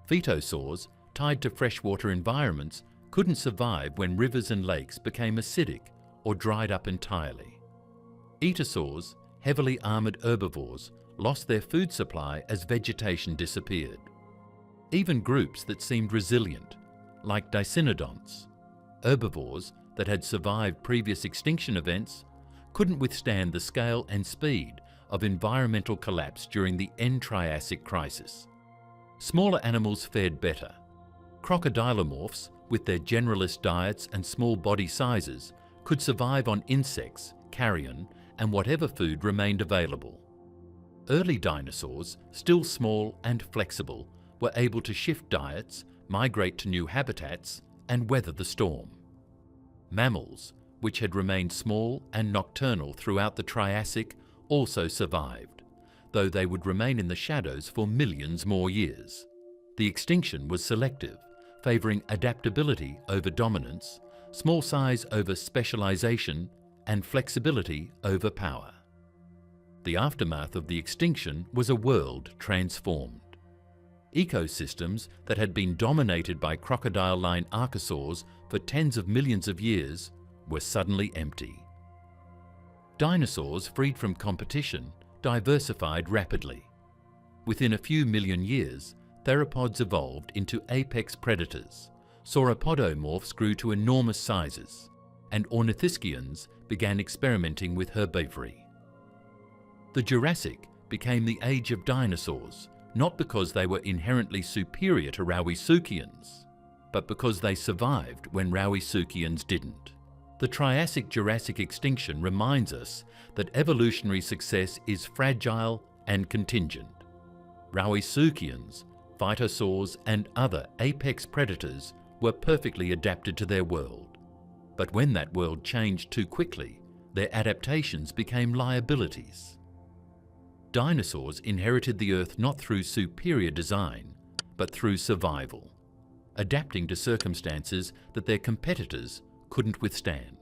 Phytosaurs, tied to freshwater environments, couldn't survive when rivers and lakes became acidic or dried up entirely. Etosaurs, heavily armoured herbivores, lost their food supply as vegetation disappeared. Even groups that seemed resilient, like dicynodonts, herbivores that had survived previous extinction events, couldn't withstand the scale and speed of environmental collapse during the end-Triassic crisis. Smaller animals fared better. Crocodilomorphs, with their generalist diets and small body sizes, could survive on insects, carrion, and whatever food remained available. Early dinosaurs, still small and flexible, were able to shift diets, migrate to new habitats, and weather the storm. Mammals, which had remained small and nocturnal throughout the Triassic, also survived, though they would remain in the shadows for millions more years. The extinction was selective, favouring adaptability over dominance, small size over specialisation, and flexibility over power. The aftermath of the extinction was a world transformed. Ecosystems that had been dominated by crocodile-line archosaurs for tens of millions of years were suddenly empty. Dinosaurs, freed from competition, diversified rapidly. Within a few million years, theropods evolved into apex predators, sauropodomorphs grew to enormous sizes, and ornithischians began experimenting with herbivory. The Jurassic became the age of dinosaurs, not because they were inherently superior to rauisuchians, but because they survived when rauisuchians didn't. The Triassic-Jurassic extinction reminds us that evolutionary success is fragile and contingent. Rauisuchians, phytosaurs, and other apex predators were perfectly adapted to their world. But when that world changed too quickly, their adaptations became liabilities. Dinosaurs inherited the Earth not through superior design, but through survival, adapting to circumstances that their competitors couldn't withstand.